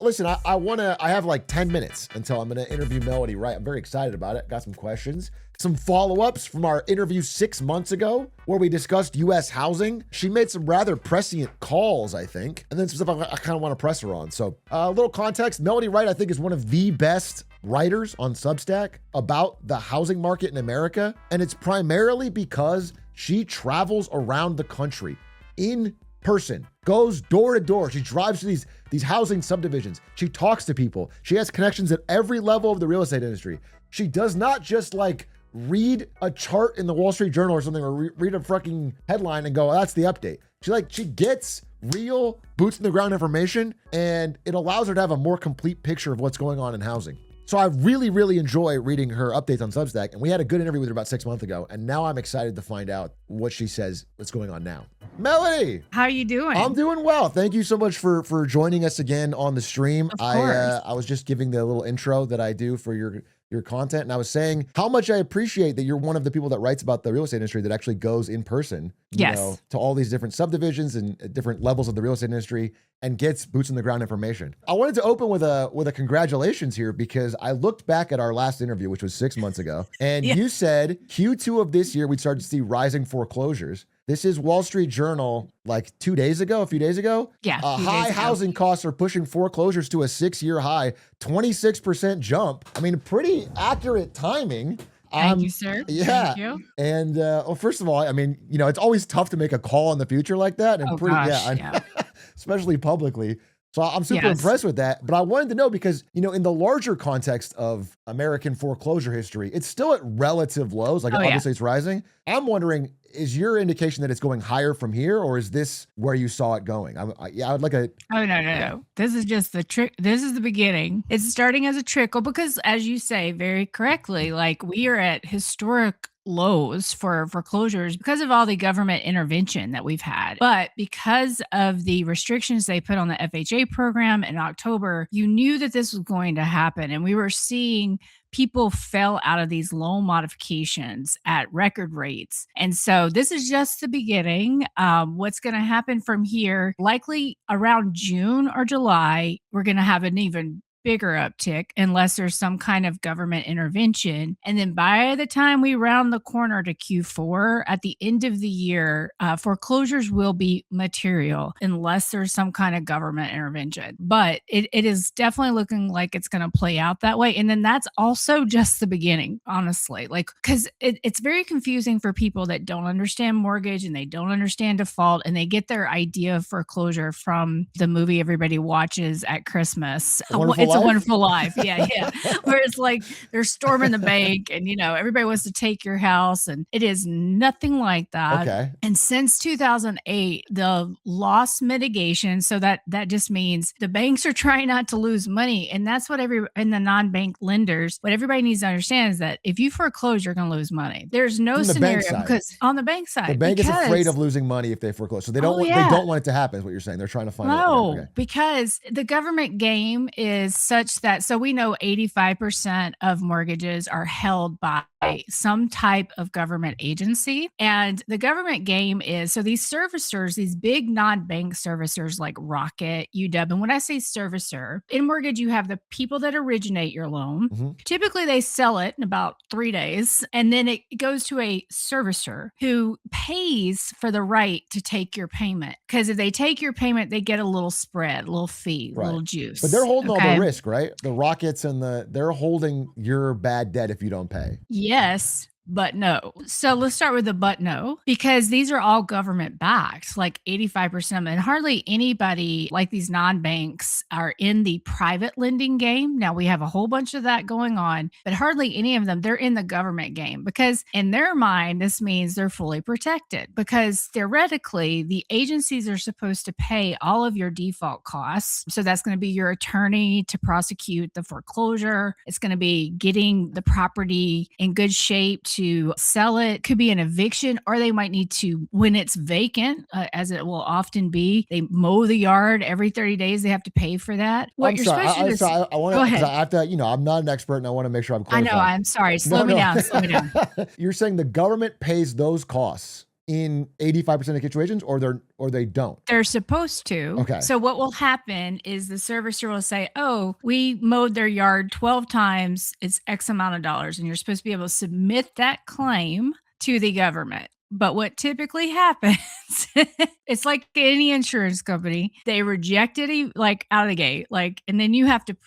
listen, I have like 10 minutes until I'm going to interview Melody Wright. I'm very excited about it. Got some questions, some follow-ups from our interview 6 months ago where we discussed U.S. housing. She made some rather prescient calls, I think, and then some stuff I kind of want to press her on. So a little context, Melody Wright, I think, is one of the best writers on Substack about the housing market in America. And it's primarily because she travels around the country in person, goes door to door. She drives to these housing subdivisions. She talks to people. She has connections at every level of the real estate industry. She does not just like read a chart in the Wall Street Journal or something, or read a fucking headline and go, oh, that's the update. She gets real boots in the ground information, and it allows her to have a more complete picture of what's going on in housing. So I really, really enjoy reading her updates on Substack, and we had a good interview with her about 6 months ago, and now I'm excited to find out what she says what's going on now. Melody! How are you doing? I'm doing well. Thank you so much for joining us again on the stream. Of course. I was just giving the little intro that I do for your content, and I was saying how much I appreciate that you're one of the people that writes about the real estate industry that actually goes in person, Yes. to all these different subdivisions and different levels of the real estate industry and gets boots on the ground information. I wanted to open with a congratulations here because I looked back at our last interview, which was 6 months ago, and Yeah. you said Q2 of this year, we'd start to see rising foreclosures. This is Wall Street Journal, like a few days ago. Yeah. a few High days ago. housing costs are pushing foreclosures to a 6-year high, 26% jump. I mean, pretty accurate timing. Thank you, sir. Yeah. Thank you. And well, first of all, I mean, it's always tough to make a call in the future like that. And Oh, gosh, yeah, especially publicly. So I'm super Yes. impressed with that. But I wanted to know because, in the larger context of American foreclosure history, it's still at relative lows. Like, Oh, yeah. obviously it's rising. I'm wondering, is your indication that it's going higher from here, or is this where you saw it going? I would like a. Oh, no. This is just the trick. This is the beginning. It's starting as a trickle because, as you say very correctly, like we are at historic lows for foreclosures because of all the government intervention that we've had. But because of the restrictions they put on the FHA program in October, you knew that this was going to happen. And we were seeing people fell out of these loan modifications at record rates. And so this is just the beginning. What's going to happen from here, likely around June or July, we're going to have an even bigger uptick unless there's some kind of government intervention. And then by the time we round the corner to Q4 at the end of the year, foreclosures will be material unless there's some kind of government intervention. But it is definitely looking like it's going to play out that way. And then that's also just the beginning, honestly, like, because it's very confusing for people that don't understand mortgage and they don't understand default, and they get their idea of foreclosure from the movie everybody watches at Christmas. It's a Wonderful Life. Yeah. Where it's like they're storming the bank and, everybody wants to take your house, and it is nothing like that. Okay. And since 2008, the loss mitigation, so that just means the banks are trying not to lose money. And that's what and the non-bank lenders, what everybody needs to understand is that if you foreclose, you're going to lose money. There's no scenario because on the bank side, the bank is afraid of losing money if they foreclose. So they don't they don't want it to happen is what you're saying. They're trying to find out. Okay. Because the government game is such that, so we know 85% of mortgages are held by some type of government agency. And the government game is, so these servicers, these big non-bank servicers like Rocket, UW, and when I say servicer, in mortgage, you have the people that originate your loan. Mm-hmm. Typically, they sell it in about 3 days, and then it goes to a servicer who pays for the right to take your payment. Because if they take your payment, they get a little spread, a little fee, a little juice. But they're holding all the risk, right? The Rockets and they're holding your bad debt if you don't pay. Yes, but no. So let's start with the but no, because these are all government backed, like 85% of them. And hardly anybody like these non-banks are in the private lending game. Now we have a whole bunch of that going on, but hardly any of them, they're in the government game because in their mind, this means they're fully protected because theoretically the agencies are supposed to pay all of your default costs. So that's going to be your attorney to prosecute the foreclosure. It's going to be getting the property in good shape to sell it. Could be an eviction, or they might need to, when it's vacant, as it will often be, they mow the yard every 30 days. They have to pay for that. What you're supposed to do I want to, go ahead. I have to, I'm not an expert and I want to make sure I'm clear. I know. I'm sorry. Slow me down. You're saying the government pays those costs in 85% of situations, or they don't? They're supposed to. Okay. So what will happen is the servicer will say, "Oh, we mowed their yard 12 times. It's X amount of dollars." And you're supposed to be able to submit that claim to the government. But what typically happens, it's like any insurance company, they reject it like out of the gate, like, and then you have to Oh,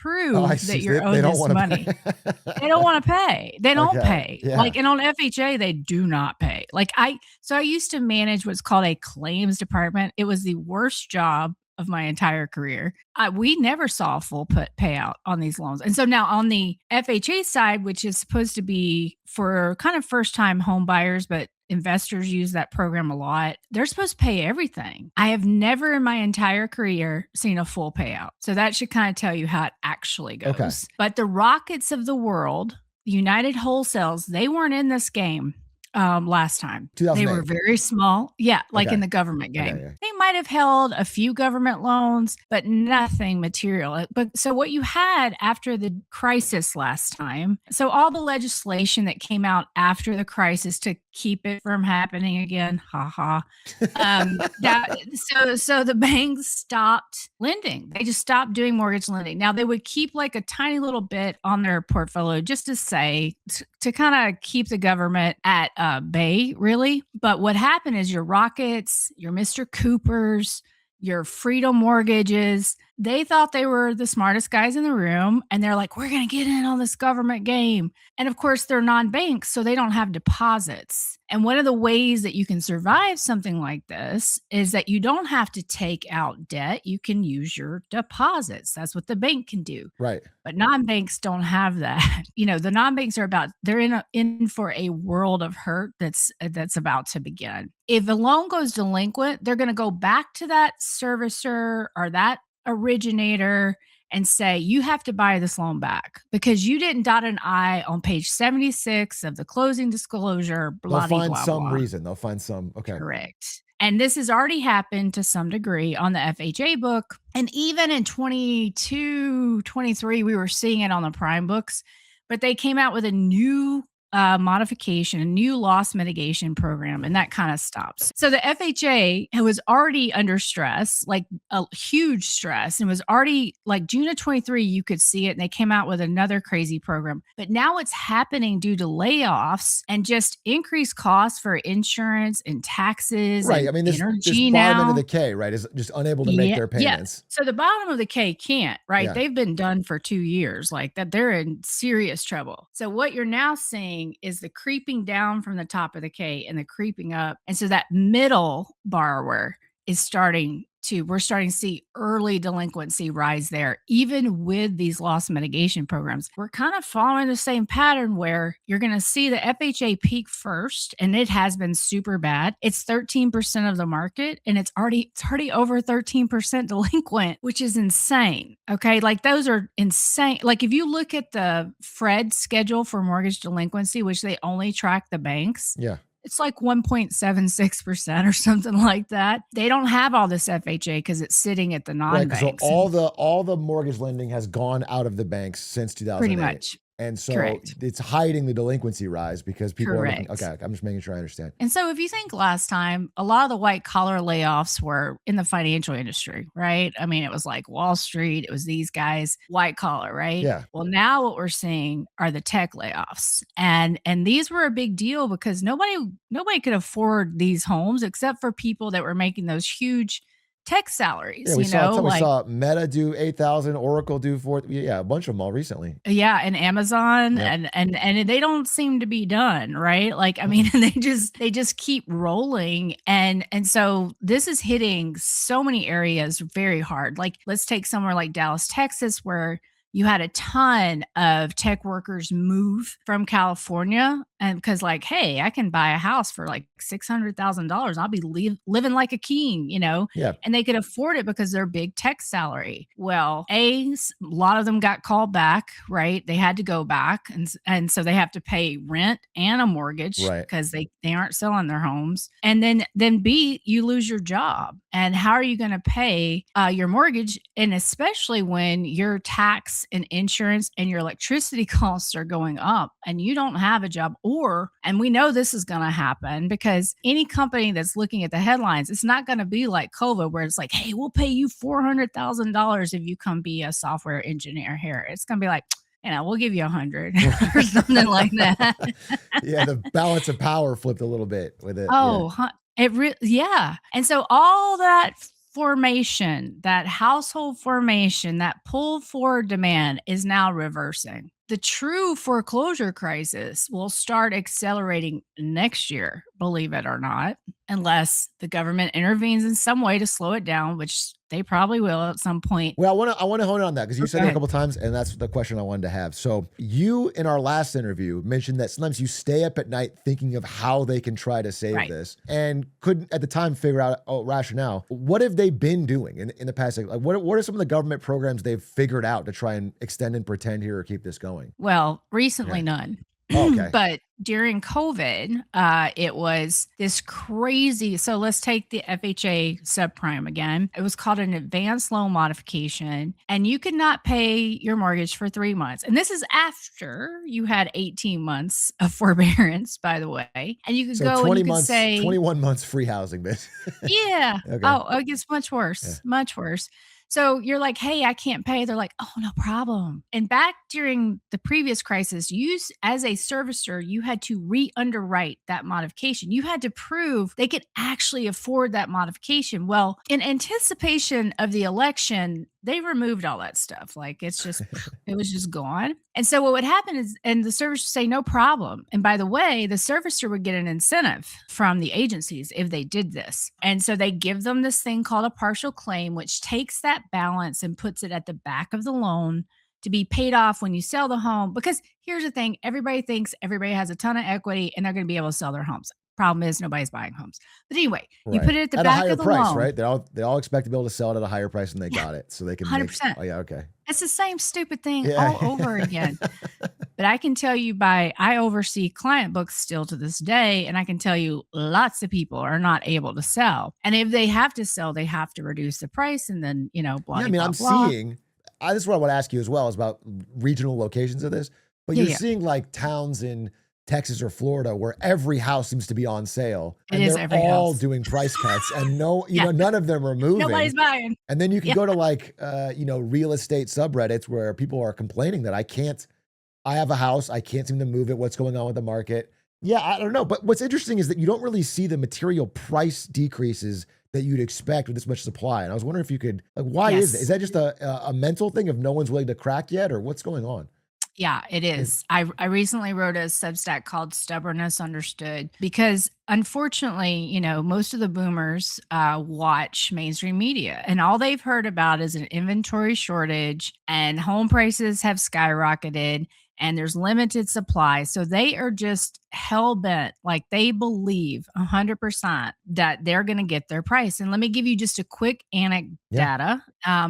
I prove see. that you're They owed don't this want to money. pay. They don't wanna pay. They don't Okay. pay. Yeah. Like, and on FHA, they do not pay. Like, I used to manage what's called a claims department. It was the worst job of my entire career. We never saw a full payout on these loans. And so now on the FHA side, which is supposed to be for kind of first-time home buyers, but investors use that program a lot, they're supposed to pay everything. I have never in my entire career seen a full payout. So that should kind of tell you how it actually goes. Okay. But the Rockets of the world, United Wholesales, they weren't in this game last time. They 2008. were very small. Yeah, like Okay. in the government game. Okay, yeah. They might have held a few government loans, but nothing material. But so what you had after the crisis last time, so all the legislation that came out after the crisis to keep it from happening again, haha. So the banks stopped lending. They just stopped doing mortgage lending. Now they would keep like a tiny little bit on their portfolio just to say to kind of keep the government at bay, really. But what happened is your Rockets, your Mr. Coopers, your Freedom Mortgages, they thought they were the smartest guys in the room. And they're like, we're going to get in on this government game. And of course, they're non-banks, so they don't have deposits. And one of the ways that you can survive something like this is that you don't have to take out debt. You can use your deposits. That's what the bank can do. Right. But non-banks don't have that. The non-banks are they're in for a world of hurt that's about to begin. If a loan goes delinquent, they're going to go back to that servicer or that originator and say, you have to buy this loan back because you didn't dot an I on page 76 of the closing disclosure, blah, They'll find blah, some blah. reason. They'll find some. Okay. Correct. And this has already happened to some degree on the FHA book. And even in 22, 23, we were seeing it on the prime books, but they came out with a new modification, a new loss mitigation program, and that kind of stops. So the FHA was already under stress, like a huge stress, and was already like June of 23, you could see it, and they came out with another crazy program. But now it's happening due to layoffs and just increased costs for insurance and taxes. Right. And I mean, this energy bottom now. end of the K, right, is just unable to make their payments. So the bottom of the K can't, right? Yeah. They've been done for 2 years, like that. They're in serious trouble. So what you're now seeing is the creeping down from the top of the K and the creeping up. And so that middle borrower is we're starting to see early delinquency rise there, even with these loss mitigation programs. We're kind of following the same pattern where you're going to see the FHA peak first, and it has been super bad. It's 13% of the market, and it's already over 13% delinquent, which is insane. Okay. Like those are insane. Like if you look at the Fred schedule for mortgage delinquency, which they only track the banks. Yeah. It's like 1.76% or something like that. They don't have all this FHA because it's sitting at the non-banks. Right, so all the mortgage lending has gone out of the banks since 2008. Pretty much. And so Correct. it's hiding the delinquency rise because people are looking. Correct. Okay, I'm just making sure I understand. And so if you think last time, a lot of the white collar layoffs were in the financial industry, right? I mean, it was like Wall Street, it was these guys, white collar, right? Yeah. Well, now what we're seeing are the tech layoffs. And these were a big deal because nobody could afford these homes except for people that were making those huge tech salaries. Yeah, we saw Meta do 8,000, Oracle do 4. Yeah, a bunch of them all recently. Yeah, and Amazon. Yep. And they don't seem to be done, right? Like, I mean, they just keep rolling. And so this is hitting so many areas very hard. Like, let's take somewhere like Dallas, Texas, where you had a ton of tech workers move from California, and because like, hey, I can buy a house for like $600,000. I'll be living like a king, Yeah. And they could afford it because they're big tech salary. Well, a lot of them got called back, right? They had to go back, and so they have to pay rent and a mortgage because they aren't selling their homes. And then B, you lose your job. And how are you going to pay your mortgage? And especially when your tax and insurance and your electricity costs are going up and you don't have a job, Or, and we know this is going to happen because any company that's looking at the headlines, it's not going to be like COVID where it's like, hey, we'll pay you $400,000 if you come be a software engineer here. It's going to be like, we'll give you 100 or something like that. Yeah, the balance of power flipped a little bit with it. Oh, yeah. And so all that formation, that household formation, that pull forward demand is now reversing. The true foreclosure crisis will start accelerating next year, believe it or not, unless the government intervenes in some way to slow it down, which they probably will at some point. Well, I want to hone in on that because you said it a couple of times, and that's the question I wanted to have. So you, in our last interview, mentioned that sometimes you stay up at night thinking of how they can try to save this, and couldn't at the time figure out rationale. What have they been doing in the past? Like, what are some of the government programs they've figured out to try and extend and pretend here or keep this going? Well, recently none. Okay. But during COVID, it was this crazy. So let's take the FHA subprime again. It was called an advanced loan modification, and you could not pay your mortgage for 3 months. And this is after you had 18 months of forbearance, by the way. And you could go 20 and you months, could say 21 months free housing, bitch. Yeah. Okay. Oh, it gets much worse, much worse. So you're like, hey, I can't pay. They're like, oh, no problem. And back during the previous crisis, as a servicer, you had to re-underwrite that modification. You had to prove they could actually afford that modification. Well, in anticipation of the election, they removed all that stuff. Like it was just gone. And so what would happen is, and the servicer would say, no problem. And by the way, the servicer would get an incentive from the agencies if they did this. And so they give them this thing called a partial claim, which takes that balance and puts it at the back of the loan to be paid off when you sell the home. Because here's the thing, everybody thinks everybody has a ton of equity and they're going to be able to sell their homes. Problem is nobody's buying homes. But anyway, you put it at the back of the price, loan. right? They all expect to be able to sell it at a higher price than they got it. So they can 100%. Oh yeah, okay. It's the same stupid thing all over again. But I can tell you I oversee client books still to this day, and I can tell you lots of people are not able to sell. And if they have to sell, they have to reduce the price and then, blah, Yeah, I mean, blah, I'm blah. seeing, this is what I want to ask you as well, is about regional locations of this. But you're seeing like towns in Texas or Florida where every house seems to be on sale. And they're all doing price cuts and none of them are moving. Nobody's buying. And then you can go to like, real estate subreddits where people are complaining that I have a house, I can't seem to move it. What's going on with the market? Yeah, I don't know. But what's interesting is that you don't really see the material price decreases that you'd expect with this much supply. And I was wondering if you could, why is it? Is that just a mental thing of no one's willing to crack yet, or what's going on? Yeah, it is. I recently wrote a Substack called Stubbornness Understood because unfortunately, most of the boomers watch mainstream media and all they've heard about is an inventory shortage and home prices have skyrocketed and there's limited supply. So they are just hell bent, like they believe 100% that they're going to get their price. And let me give you just a quick anecdote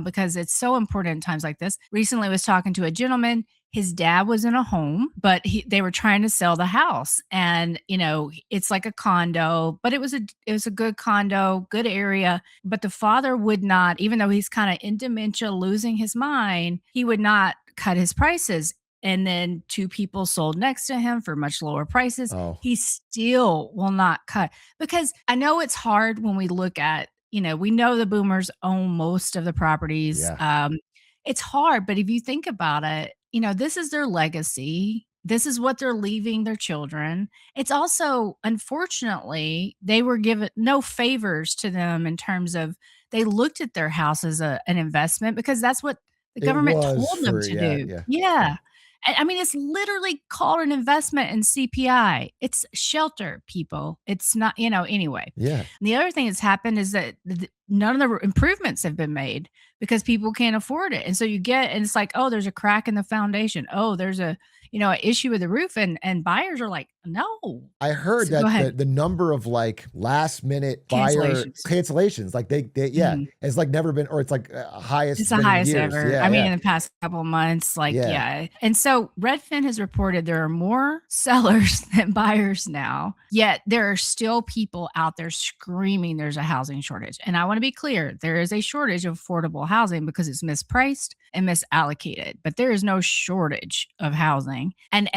because it's so important in times like this. Recently, I was talking to a gentleman. His dad was in a home, but they were trying to sell the house. And, it's like a condo, but it was a good condo, good area. But the father would not, even though he's kind of in dementia, losing his mind, he would not cut his prices. And then 2 people sold next to him for much lower prices. Oh. He still will not cut because I know it's hard when we look at, we know the boomers own most of the properties. Yeah. It's hard, but if you think about it, this is their legacy. This is what they're leaving their children. It's also, unfortunately, they were given no favors to them in terms of they looked at their house as an investment because that's what the government told them to do. Yeah. I mean, it's literally called an investment in CPI. It's shelter, people. It's not, anyway. Yeah. And the other thing that's happened is that none of the improvements have been made because people can't afford it. And so and it's like, oh, there's a crack in the foundation. Oh, there's an issue with the roof. And buyers are like, no. I heard that the number of like last minute buyer cancellations, like they it's like never been, or it's like highest. It's the highest ever. Yeah, I mean, in the past couple of months, And so Redfin has reported there are more sellers than buyers now, yet there are still people out there screaming there's a housing shortage. And I want want to be clear, there is a shortage of affordable housing because it's mispriced and misallocated, but there is no shortage of housing. And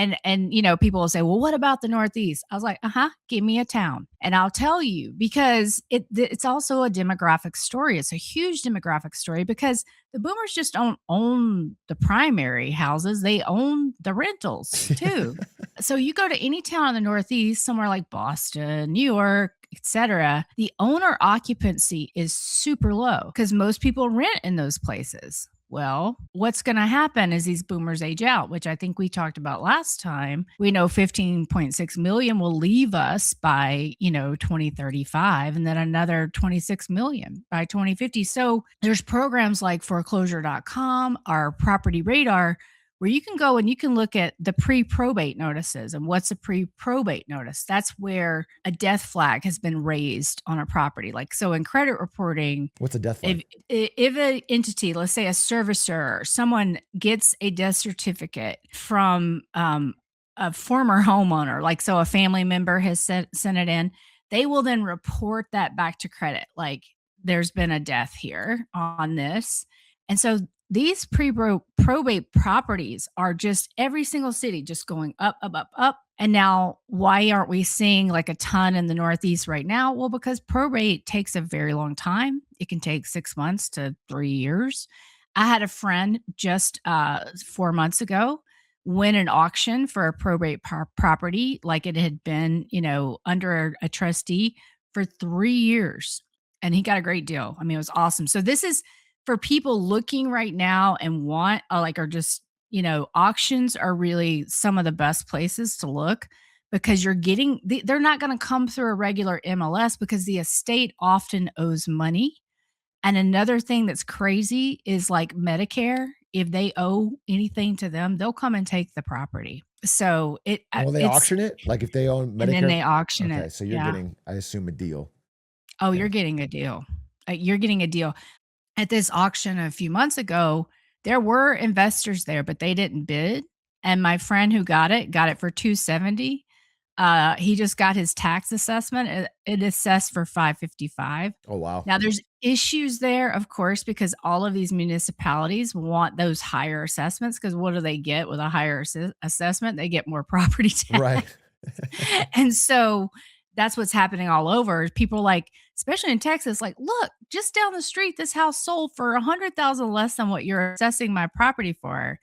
people will say, "Well, what about the Northeast?" I was like, "Uh-huh, give me a town." And I'll tell you because it's also a demographic story. It's a huge demographic story because the boomers just don't own the primary houses, they own the rentals too. So you go to any town in the Northeast, somewhere like Boston, New York, etc., the owner occupancy is super low because most people rent in those places. Well, what's going to happen is these boomers age out, which I think we talked about last time. We know 15.6 million will leave us by, 2035 and then another 26 million by 2050. So there's programs like foreclosure.com, our property radar, where you can go and you can look at the pre-probate notices. And what's a pre-probate notice? That's where a death flag has been raised on a property. Like, so in credit reporting, What's a death if flag? if an entity, let's say a servicer or someone gets a death certificate from a former homeowner, like so a family member has sent it in, they will then report that back to credit. Like there's been a death here on this. And so these probate properties are just every single city just going up, up, up, up. And now, why aren't we seeing like a ton in the Northeast right now? Well, because probate takes a very long time. It can take 6 months to 3 years. I had a friend just 4 months ago win an auction for a probate property, like it had been, under a trustee for 3 years. And he got a great deal. I mean, it was awesome. So, this is for people looking right now and want are just auctions are really some of the best places to look because they're not going to come through a regular MLS because the estate often owes money. And another thing that's crazy is like Medicare, if they owe anything to them, they'll come and take the property. So Will they it's auction it? Like if they own and then Medicare? they auction Okay, it. so you're Yeah. getting, I assume, a deal. Oh, Yeah. you're getting a deal. You're getting a deal. At this auction a few months ago, there were investors there, but they didn't bid. And my friend who got it for 270. He just got his tax assessment. It assessed for 555. Oh, wow. Now there's issues there, of course, because all of these municipalities want those higher assessments. Because what do they get with a higher assessment? They get more property Right. tax. And so that's what's happening all over. People like, especially in Texas, like, look, just down the street, this house sold for 100,000 less than what you're assessing my property for.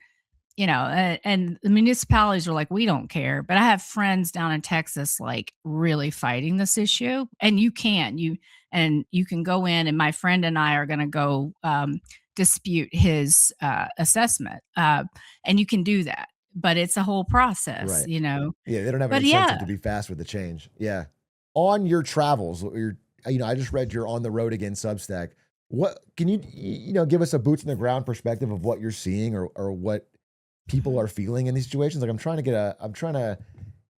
And the municipalities are like, we don't care. But I have friends down in Texas, like really fighting this issue. And you can go in, and my friend and I are going to go dispute his assessment. And you can do that, but it's a whole process, Right. Yeah, they don't have an But incentive yeah, to be fast with the change. Yeah. On your travels, I just read your On the Road Again Substack. What can give us a boots on the ground perspective of what you're seeing or what people are feeling in these situations? Like I'm trying to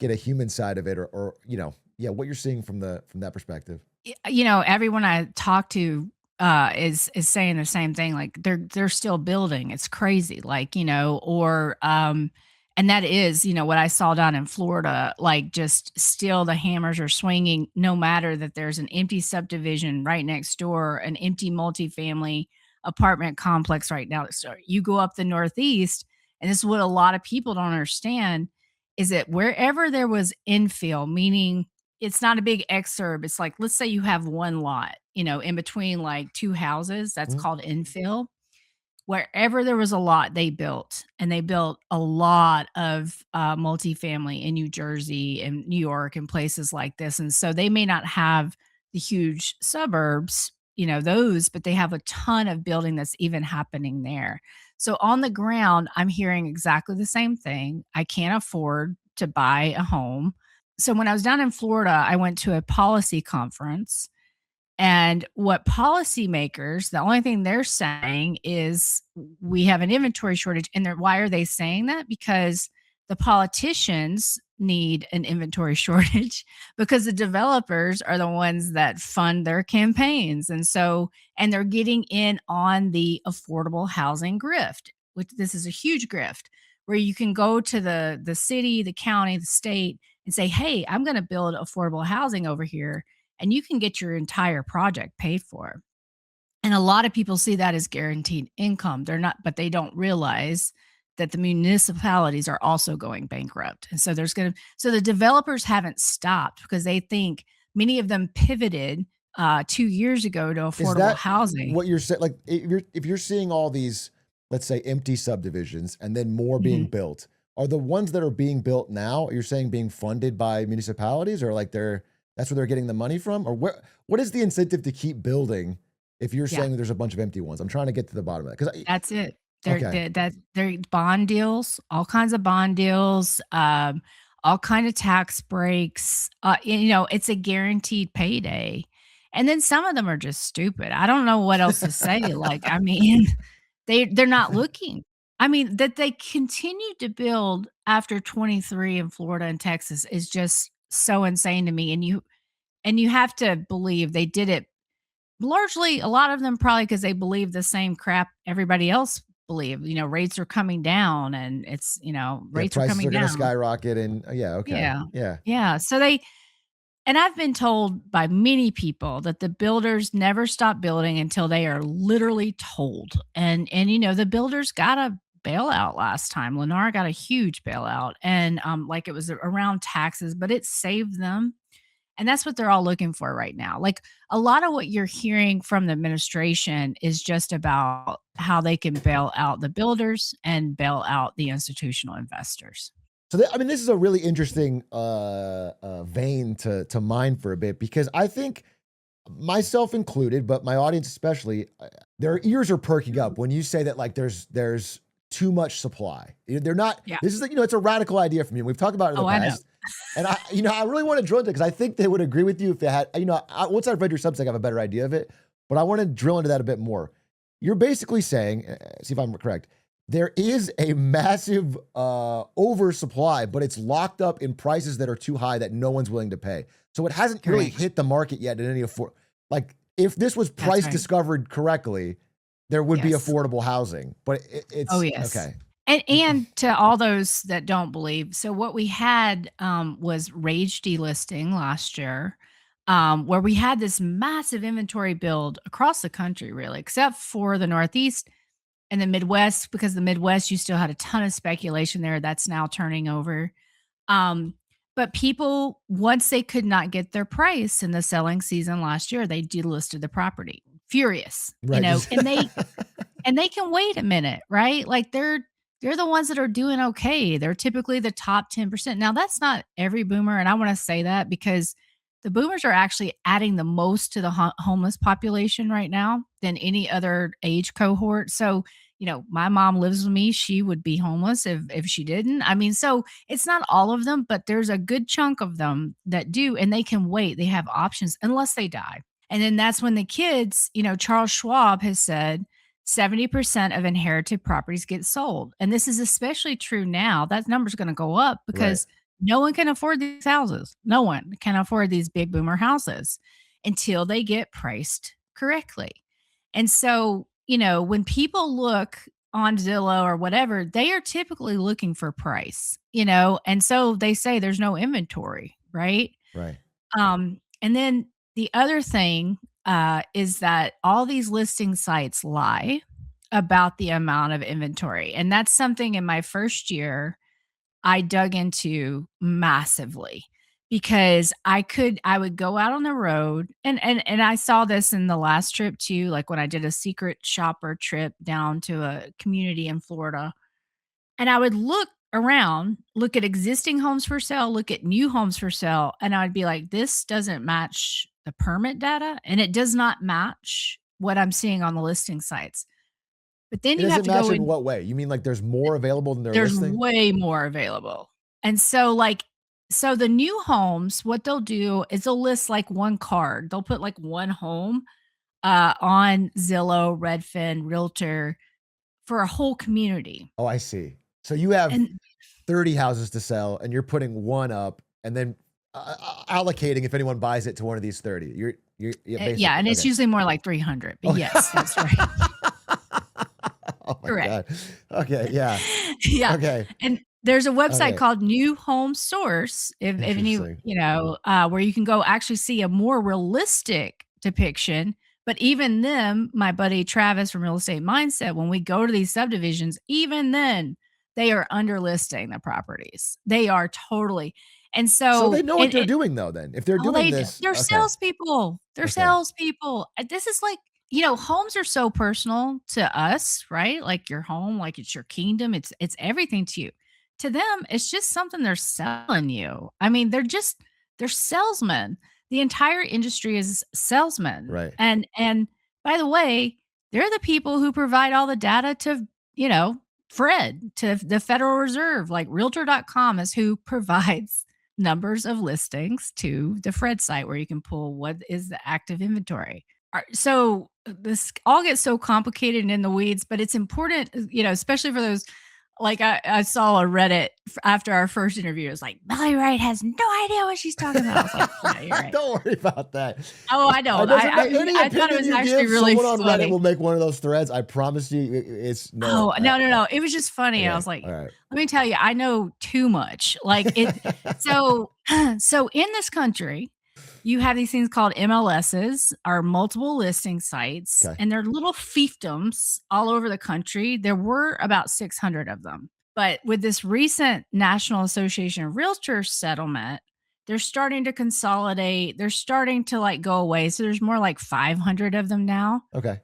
get a human side of it or yeah, what you're seeing from that perspective. everyone I talk to is saying the same thing. Like they're still building. It's crazy. Like, or and that is, what I saw down in Florida, like just still the hammers are swinging no matter that there's an empty subdivision right next door, an empty multifamily apartment complex right now. So you go up the Northeast, and this is what a lot of people don't understand is that wherever there was infill, meaning it's not a big exurb. It's like, let's say you have one lot, in between like two houses. That's Mhm. called infill. Wherever there was a lot, they built, and they built a lot of multifamily in New Jersey and New York and places like this. And so they may not have the huge suburbs, those, but they have a ton of building that's even happening there. So on the ground, I'm hearing exactly the same thing. I can't afford to buy a home. So when I was down in Florida, I went to a policy conference, and what policymakers, the only thing they're saying is we have an inventory shortage. And why are they saying that? Because the politicians need an inventory shortage because the developers are the ones that fund their campaigns. And they're getting in on the affordable housing grift, which this is a huge grift where you can go to the city, the county, the state and say, hey, I'm going to build affordable housing over here, and you can get your entire project paid for. And a lot of people see that as guaranteed income. They're not, but they don't realize that the municipalities are also going bankrupt. And so so the developers haven't stopped because they think many of them pivoted 2 years ago to Is affordable that housing. what you're saying? Like, if you're seeing all these, let's say, empty subdivisions and then more being Mhm. built, are the ones that are being built now, you're saying being funded by municipalities, or like that's where they're getting the money from, or what is the incentive to keep building if you're Yeah. saying there's a bunch of empty ones? I'm trying to get to the bottom of that because That's it. okay, They're bond deals, all kinds of bond deals, all kind of tax breaks. It's a guaranteed payday. And then some of them are just stupid. I don't know what else to say. Like, I mean, they're not looking. I mean, that they continue to build after 23 in Florida and Texas is just so insane to me. And you have to believe they did it largely, a lot of them probably because they believe the same crap everybody else believe. Rates are coming down and yeah, rates are prices coming are going to down. skyrocket, and yeah, okay, Yeah. yeah, Yeah. And I've been told by many people that the builders never stop building until they are literally told. And the builders got a bailout last time. Lennar got a huge bailout and like it was around taxes, but it saved them, and that's what they're all looking for right now. Like a lot of what you're hearing from the administration is just about how they can bail out the builders and bail out the institutional investors. So I mean, this is a really interesting vein to mine for a bit, because I think, myself included, but my audience especially, their ears are perking up when you say that, like, there's too much supply. They're not. Yeah. This is like, it's a radical idea from you. We've talked about it in Oh, the I know. past, and I really want to drill into it because I think they would agree with you if they had. Once I've read your Substack, I have a better idea of it, but I want to drill into that a bit more. You're basically saying, see if I'm correct. There is a massive oversupply, but it's locked up in prices that are too high that no one's willing to pay. So it hasn't really Correct. hit the market yet in any like, if this was That's price right. discovered correctly, there would be Yes. affordable housing. But Oh, it's yes. okay. And to all those that don't believe, so what we had, was rage delisting last year, where we had this massive inventory build across the country, really, except for the Northeast and the Midwest, because the Midwest, you still had a ton of speculation there. That's now turning over. Um, but people, once they could not get their price in the selling season last year, they delisted the property. Furious, Right. and they can wait a minute, right? Like they're the ones that are doing okay. They're typically the top 10%. Now that's not every boomer, and I want to say that because the boomers are actually adding the most to the homeless population right now than any other age cohort. So, my mom lives with me. She would be homeless if she didn't. I mean, so it's not all of them, but there's a good chunk of them that do, and they can wait. They have options unless they die. And then that's when the kids, Charles Schwab has said 70% of inherited properties get sold. And this is especially true now. That number's going to go up Right. because no one can afford these houses. No one can afford these big boomer houses until they get priced correctly. And so, when people look on Zillow or whatever, they are typically looking for price, and so they say there's no inventory, right? Right. And then the other thing is that all these listing sites lie about the amount of inventory. And that's something in my first year I dug into massively because I would go out on the road and I saw this in the last trip too, like when I did a secret shopper trip down to a community in Florida, and I would look around, look at existing homes for sale, look at new homes for sale, and I'd be like, "This doesn't match the permit data, and it does not match what I'm seeing on the listing sites." But then It you have doesn't to match go in in, what way? You mean like there's more available than they're there's listing? way more available. And so the new homes, what they'll do is they'll list like one card. They'll put like one home on Zillow, Redfin, Realtor for a whole community. Oh, I see. So you have And 30 houses to sell, and you're putting one up, and then allocating if anyone buys it to one of these 30. Yeah, yeah, basically and it's okay. usually more like 300, but Oh. yes, that's right. Oh my Correct. god. Okay, yeah. Yeah, Okay. and there's a website Okay. cause New Home Source, if any, Interesting. where you can go actually see a more realistic depiction But even them, my buddy Travis from Real Estate Mindset, when we go to these subdivisions, even then, they are underlisting the properties. They are totally. And So they so, know what they're doing though then. If they're oh, doing this, they're okay. salespeople. They're Okay. salespeople. This is like, homes are so personal to us, right? Like your home, like it's your kingdom. It's everything to you. To them, it's just something they're selling you. I mean, they're salesmen. The entire industry is salesmen. Right. And by the way, they're the people who provide all the data to, you know, Fred, to the Federal Reserve. Like realtor.com is who provides numbers of listings to the Fred site where you can pull what is the active inventory. So this all gets so complicated and in the weeds, but it's important, especially for those. Like I saw a Reddit after our first interview. It was like, Melly Wright has no idea what she's talking about. I was like, yeah, you're right. Don't worry about that. Oh, I don't. Any I thought it opinion was you actually give, really someone on Reddit funny. will make one of those threads. I promise you, it's no. Oh, no. It was just funny. I was like, all right. let me tell you, I know too much. Like it. So, so in this country, you have these things called MLSs, or multiple listing sites, Okay. and they're little fiefdoms all over the country. There were about 600 of them. But with this recent National Association of Realtors settlement, they're starting to consolidate. They're starting to like go away. So there's more like 500 of them now. Okay.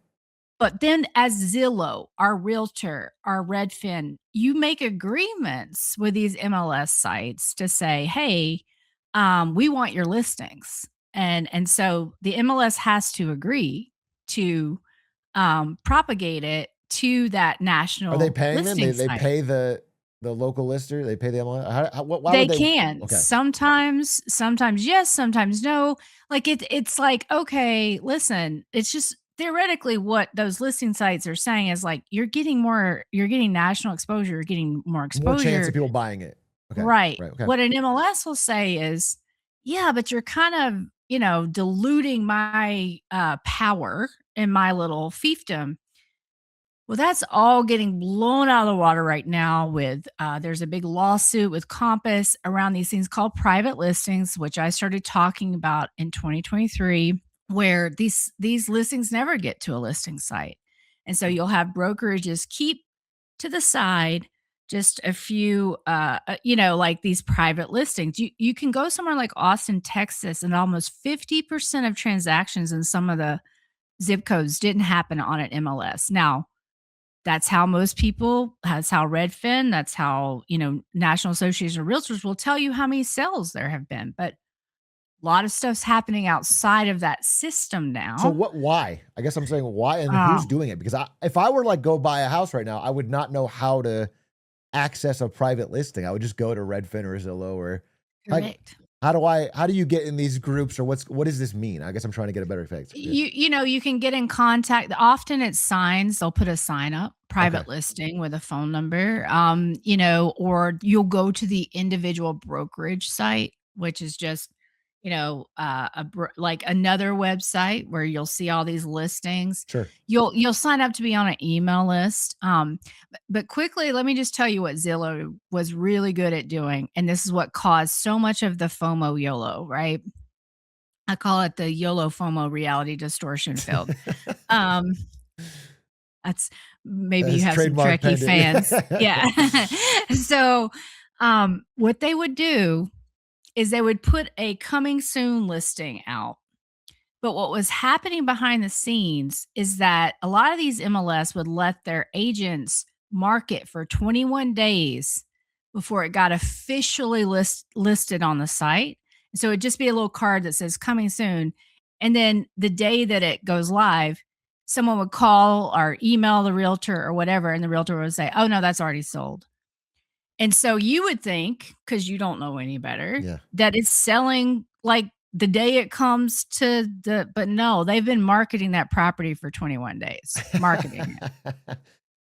But then as Zillow, our realtor, our Redfin, you make agreements with these MLS sites to say, hey, we want your listings. And so the MLS has to agree to propagate it to that Are they national paying them? listing They site. pay the local lister. They pay the MLS. Why They would they? can. Okay. Sometimes yes, sometimes no. Like it's like, okay, listen, it's just theoretically what those listing sites are saying is like you're getting national exposure, you're getting more More chance of exposure. people buying it. Okay. Right. Right. Okay. What an MLS will say is, yeah, but you're kind of, diluting my power in my little fiefdom. Well, that's all getting blown out of the water right now with there's a big lawsuit with Compass around these things called private listings, which I started talking about in 2023, where these listings never get to a listing site. And so you'll have brokerages keep to the side just a few like these private listings. You can go somewhere like Austin, Texas, and almost 50% of transactions in some of the zip codes didn't happen on an MLS. Now, that's how that's how Redfin, that's how, National Association of Realtors will tell you how many sales there have been. But a lot of stuff's happening outside of that system So now. why? I guess I'm saying why and who's Um, doing it? Because if I were like go buy a house right now, I would not know how to access a private listing. I would just go to Redfin or Zillow or like, Correct. how do you get in these groups or what does this mean? I guess I'm trying to get a better fix. You can get in contact. Often it's signs. They'll put a sign up, private listing with a phone number. Or you'll go to the individual brokerage site, which is just, like another website where you'll see all these listings. Sure. You'll sign up to be on an email list. But quickly, let me just tell you what Zillow was really good at doing, and this is what caused so much of the FOMO YOLO, right? I call it the YOLO FOMO reality distortion field. Um, that's maybe you That's have some trademark Trekkie pending. fans. Yeah. So, what they would do is they would put a coming soon listing out. But what was happening behind the scenes is that a lot of these MLS would let their agents market for 21 days before it got officially listed on the site. So it'd just be a little card that says coming soon. And then the day that it goes live, someone would call or email the realtor or whatever, and the realtor would say, oh, no, that's already sold. And so you would think, because you don't know any better, Yeah. that it's selling like the day it comes to but no, they've been marketing that property for 21 days, marketing it.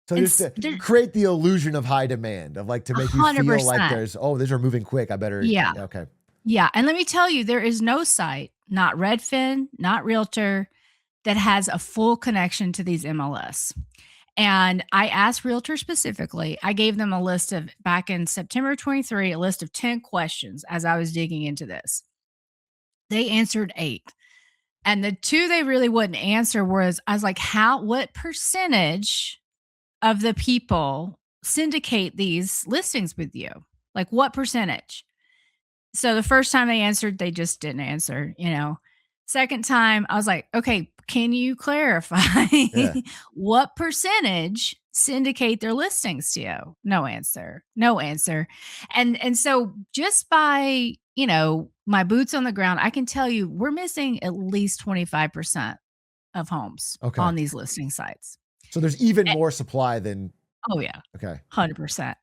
So just to create the illusion of high demand, of like to make you feel like 100%. these are moving quick. I better. Yeah. Okay. Yeah. And let me tell you, there is no site, not Redfin, not Realtor, that has a full connection to these MLS. And I asked realtors specifically, I gave them a list of, back in September 23, a list of 10 questions as I was digging into this. They answered 8. And the two they really wouldn't answer was, I was like, what percentage of the people syndicate these listings with you? Like, what percentage? So the first time they answered, they just didn't answer, you know. Second time, I was like, "Okay, can you clarify Yeah. what percentage syndicate their listings to you?" No answer. No answer. And so just by, my boots on the ground, I can tell you we're missing at least 25% of homes Okay. on these listing sites. So there's even Eh more supply than oh, yeah, okay. 100%.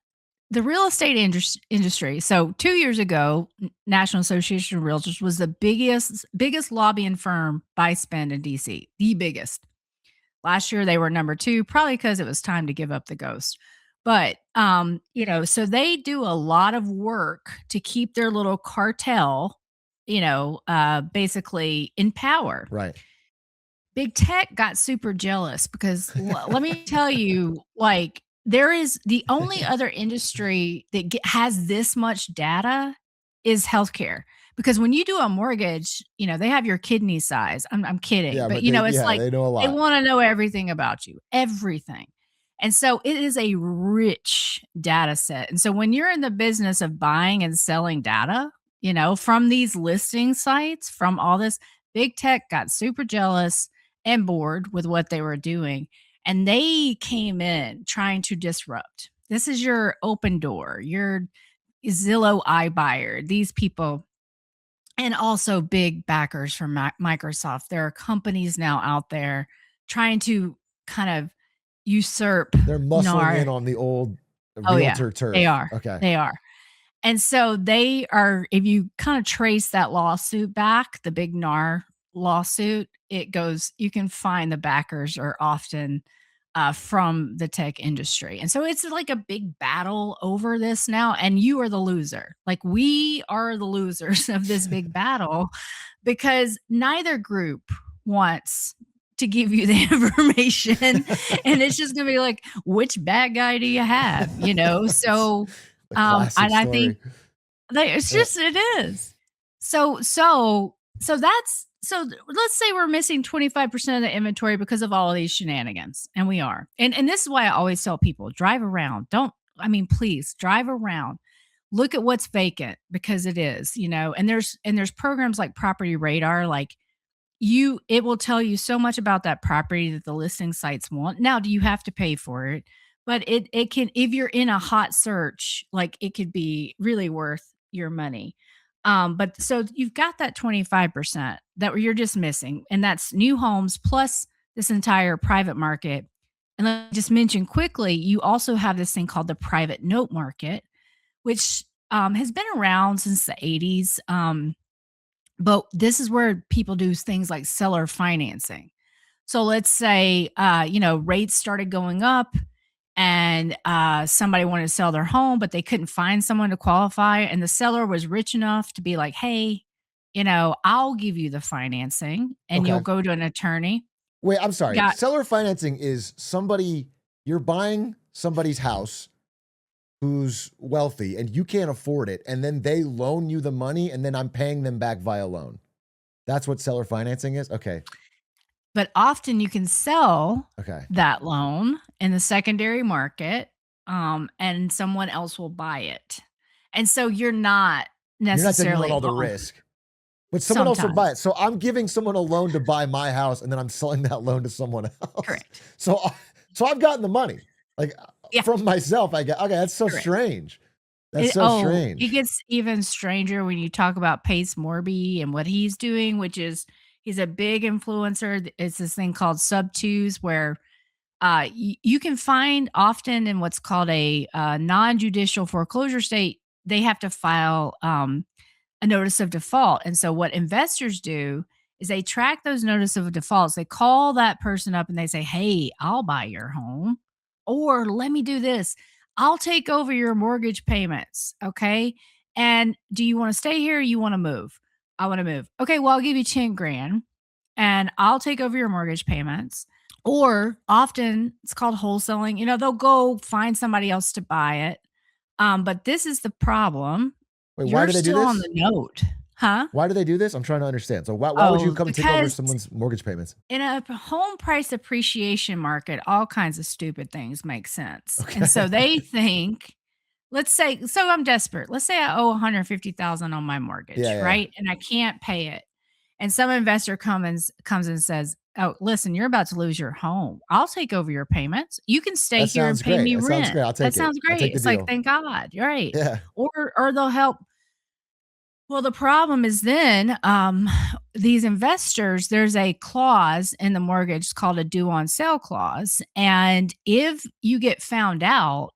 The real estate industry. So 2 years ago, National Association of Realtors was the biggest lobbying firm by spend in DC, the biggest. Last year they were number 2, probably because it was time to give up the ghost. But, so they do a lot of work to keep their little cartel, basically in power. Right. Big tech got super jealous because let me tell you, like, there is the only other industry that has this much data is healthcare. Because when you do a mortgage, they have your kidney size. I'm kidding, Yeah, but but they it's yeah, like they know a they lot. want to know everything about you, everything. And so it is a rich data set. And so when you're in the business of buying and selling data, from these listing sites, from all this, big tech got super jealous and bored with what they were doing. And they came in trying to disrupt. This is your open door, your Zillow iBuyer, these people, and also big backers from Microsoft. There are companies now out there trying to kind of usurp They're muscling NAR. in on the old Oh, yeah, realtor they turf. are. Okay. They are. And so they are, if you kind of trace that lawsuit back, the big NAR lawsuit, it goes, you can find the backers are often from the tech industry. And so it's like a big battle over this now. And you are the loser. Like, we are the losers of this big battle because neither group wants to give you the information. And it's just going to be like, which bad guy do you have? It's So, the classic and I think story. it's Yeah. just it is. So let's say we're missing 25% of the inventory because of all of these shenanigans, and we are. And this is why I always tell people, drive around. Please drive around. Look at what's vacant because it is, and there's programs like Property Radar, like it will tell you so much about that property that the listing sites want. Now, do you have to pay for it? But it can, if you're in a hot search, like, it could be really worth your money. But so you've got that 25% that you're just missing, and that's new homes plus this entire private market. And let me just mention quickly, you also have this thing called the private note market, which has been around since the 80s. But this is where people do things like seller financing. So let's say, rates started going up and somebody wanted to sell their home, but they couldn't find someone to qualify. And the seller was rich enough to be like, hey, I'll give you the financing and you'll Okay. go to an attorney. Wait, I'm sorry. Got Seller financing is you're buying somebody's house who's wealthy and you can't afford it, and then they loan you the money, and then I'm paying them back via loan. That's what seller financing is? Okay. But often you can sell Okay. that loan in the secondary market, and someone else will buy it. And so you're not You're not taking on necessarily all the on risk, but someone else will buy sometimes. it. So I'm giving someone a loan to buy my house, and then I'm selling that loan to someone else. Correct. So, so I've gotten the money, like, Yeah, from myself. I get okay. That's so correct. strange. That's so It strange. gets even stranger when you talk about Pace Morby and what he's doing, which is he's a big influencer. It's this thing called sub twos where you can find often in what's called a non-judicial foreclosure state, they have to file a notice of default. And so what investors do is they track those notice of defaults. They call that person up and they say, "Hey, I'll buy your home." Or, "Let me do this. I'll take over your mortgage payments." Okay. "And do you want to stay here or you want to move?" "I want to move." "Okay, well, I'll give you 10 grand and I'll take over your mortgage payments." Or often it's called wholesaling. They'll go find somebody else to buy it. But this is the problem. Wait, why You're do they do still on this? the note. Huh? Why do they do this? I'm trying to understand. So why would you Oh, come and take over because someone's mortgage payments? in a home price appreciation market, all kinds of stupid things make sense. And so Okay. they think, let's say, so I'm desperate. Let's say I owe 150,000 on my Yeah, mortgage, yeah. right? And I can't pay it. And some investor comes and says, "Oh, listen, you're about to lose your home. I'll take over your payments. You can stay That here and sounds pay great. me That sounds rent." great. I'll That take it. sounds I'll great. take the It's like, deal. thank God, right? Yeah. Or they'll help. Well, the problem is then these investors, there's a clause in the mortgage called a due on sale clause. And if you get found out,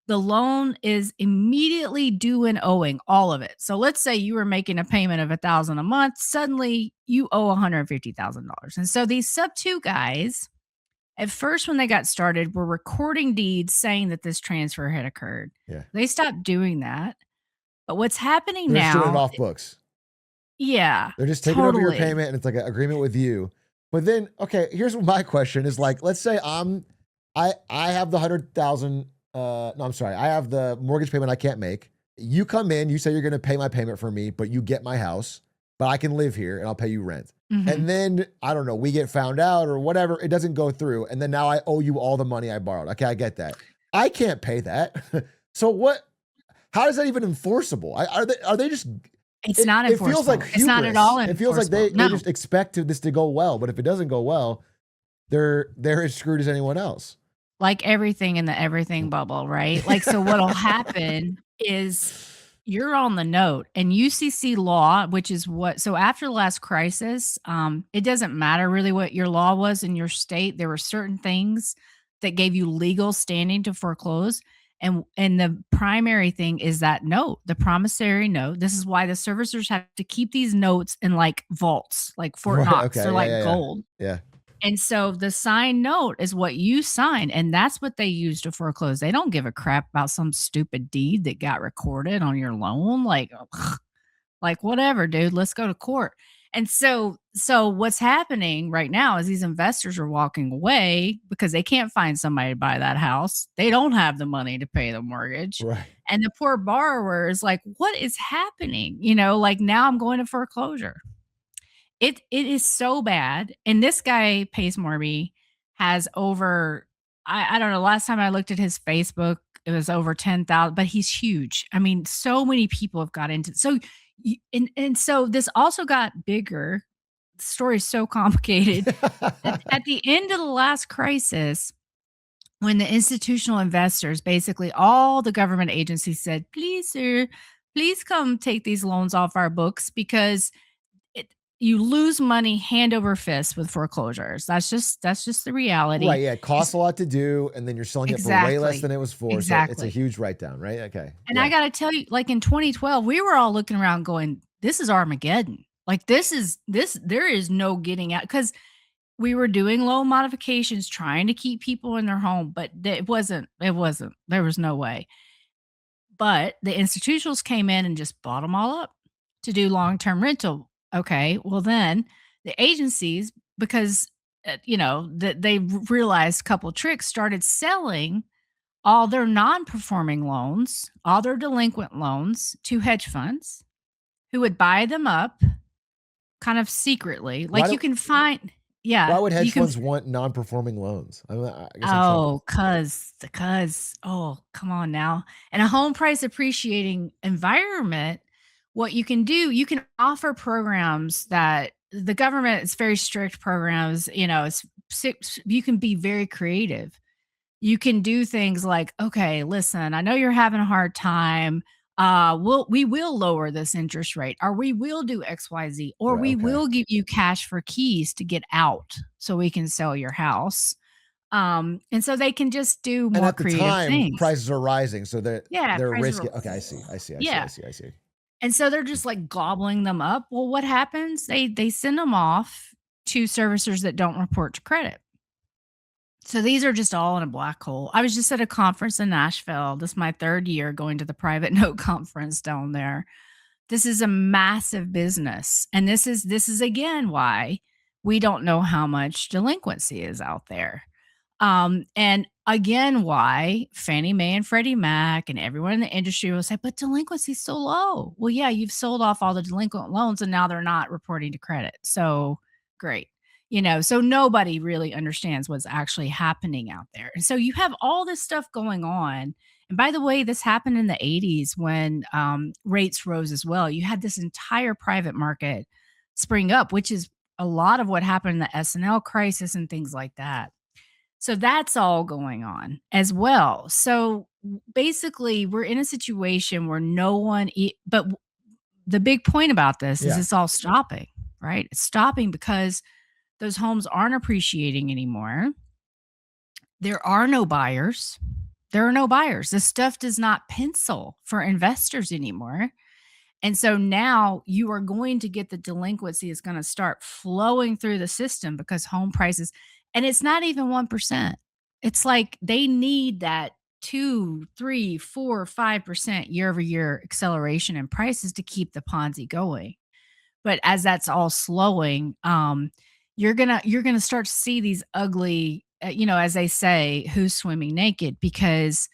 the loan is immediately due and owing all of it. So let's say you were making a payment of 1,000 a month, suddenly you owe $150,000. And so these sub 2 guys, at first when they got started, were recording deeds saying that this transfer had occurred. Yeah. They stopped doing that. But what's happening They're just doing it now, off books. yeah, They're just taking over your totally. payment and it's like an agreement with you. But then, okay, here's what my question is like, let's say I have the 100,000 no, I'm sorry. I have the mortgage payment I can't make. You come in, you say you're going to pay my payment for me, but you get my house, but I can live here and I'll pay you rent. Mhm. And then I don't know, we get found out or whatever, it doesn't go through and then now I owe you all the money I borrowed. Okay, I get that. I can't pay that. So what how is that even enforceable? Are they just It's it not it feels like enforceable. It's not at hubris. all It feels like enforceable. they No, just expect this to go well, but if it doesn't go well, they're as screwed as anyone else. like everything in the everything bubble, right? Like, so what'll happen is you're on the note and UCC law, which is what so after the last crisis, it doesn't matter really what your law was in your state. There were certain things that gave you legal standing to foreclose. And the primary thing is that note, the promissory note. This is why the servicers have to keep these notes in like vaults, like Fort Right, Knox. They're okay, yeah, like yeah, yeah. gold. Yeah. And so the signed note is what you sign, and that's what they use to foreclose. They don't give a crap about some stupid deed that got recorded on your loan. Like, like whatever, dude, let's go to court. And so what's happening right now is these investors are walking away because they can't find somebody to buy that house. They don't have the money to pay the mortgage. Right. And the poor borrower is like, what is happening? Like now I'm going to foreclosure. It is so bad, and this guy, Pace Morby, has over I don't know, last time I looked at his Facebook, it was over 10,000, but he's huge. I mean, so many people have got into so y and so this also got bigger. The story's so complicated. At the end of the last crisis, when the institutional investors, basically all the government agencies said, "Please, sir, please come take these loans off our books because it you lose money hand over fist with foreclosures. That's just the reality. Right, yeah, it costs It's a lot to do, and then you're selling it for way less exactly. than it was for, so it's a Exactly. huge write down, right? Okay, And I yeah. gotta tell you, like in 2012, we were all looking around going, "This is Armageddon." Like this there is no getting out because we were doing loan modifications, trying to keep people in their home, but it wasn't there was no way. But the institutionals came in and just bought them all up to do long-term rental. Okay, well then the agencies, because that they realized a couple tricks, started selling all their non-performing loans, all their delinquent loans to hedge funds who would buy them up kind of secretly. Why Like you do can find, yeah, why would you hedge can. funds want non-performing loans? I guess I'm trying to Oh, cause oh, come on now. In a home price appreciating environment, what you can do, you can offer programs that the government it's very strict programs, it's six you can be very creative. You can do things like, "Okay, listen, I know you're having a hard time. We will lower this interest rate, or we will do XYZ, or Right, we okay. will give you cash for keys to get out so we can sell your house." And so they can just do And more at the creative time, things. prices are rising, so Yeah, they're prices risky are okay, I see, I see, I see, I yeah. see, I see. And so they're just like gobbling them up. Well, what happens? They send them off to servicers that don't report to credit. So these are just all in a black hole. I was just at a conference in Nashville. This is my 3rd year going to the private note conference down there. This is a massive business. And this is again why we don't know how much delinquency is out there. And again, why Fannie Mae and Freddie Mac and everyone in the industry will say, but delinquency's so low. Well, yeah, you've sold off all the delinquent loans and now they're not reporting to credit. So great. So nobody really understands what's actually happening out there. And so you have all this stuff going on. And by the way, this happened in the 80s when rates rose as well. You had this entire private market spring up, which is a lot of what happened in the S&L crisis and things like that. So that's all going on as well. So basically, we're in a situation where no one, the big point about this is Yeah. it's all stopping, right? It's stopping because those homes aren't appreciating anymore. There are no buyers. There are no buyers. This stuff does not pencil for investors anymore. And so now you are going to get the delinquency is going to start flowing through the system because home prices, and it's not even 1%. It's like they need that 2, 3, 4, 5% year over year acceleration in prices to keep the Ponzi going. But as that's all slowing, you're gonna start to see these ugly, as they say, who's swimming naked because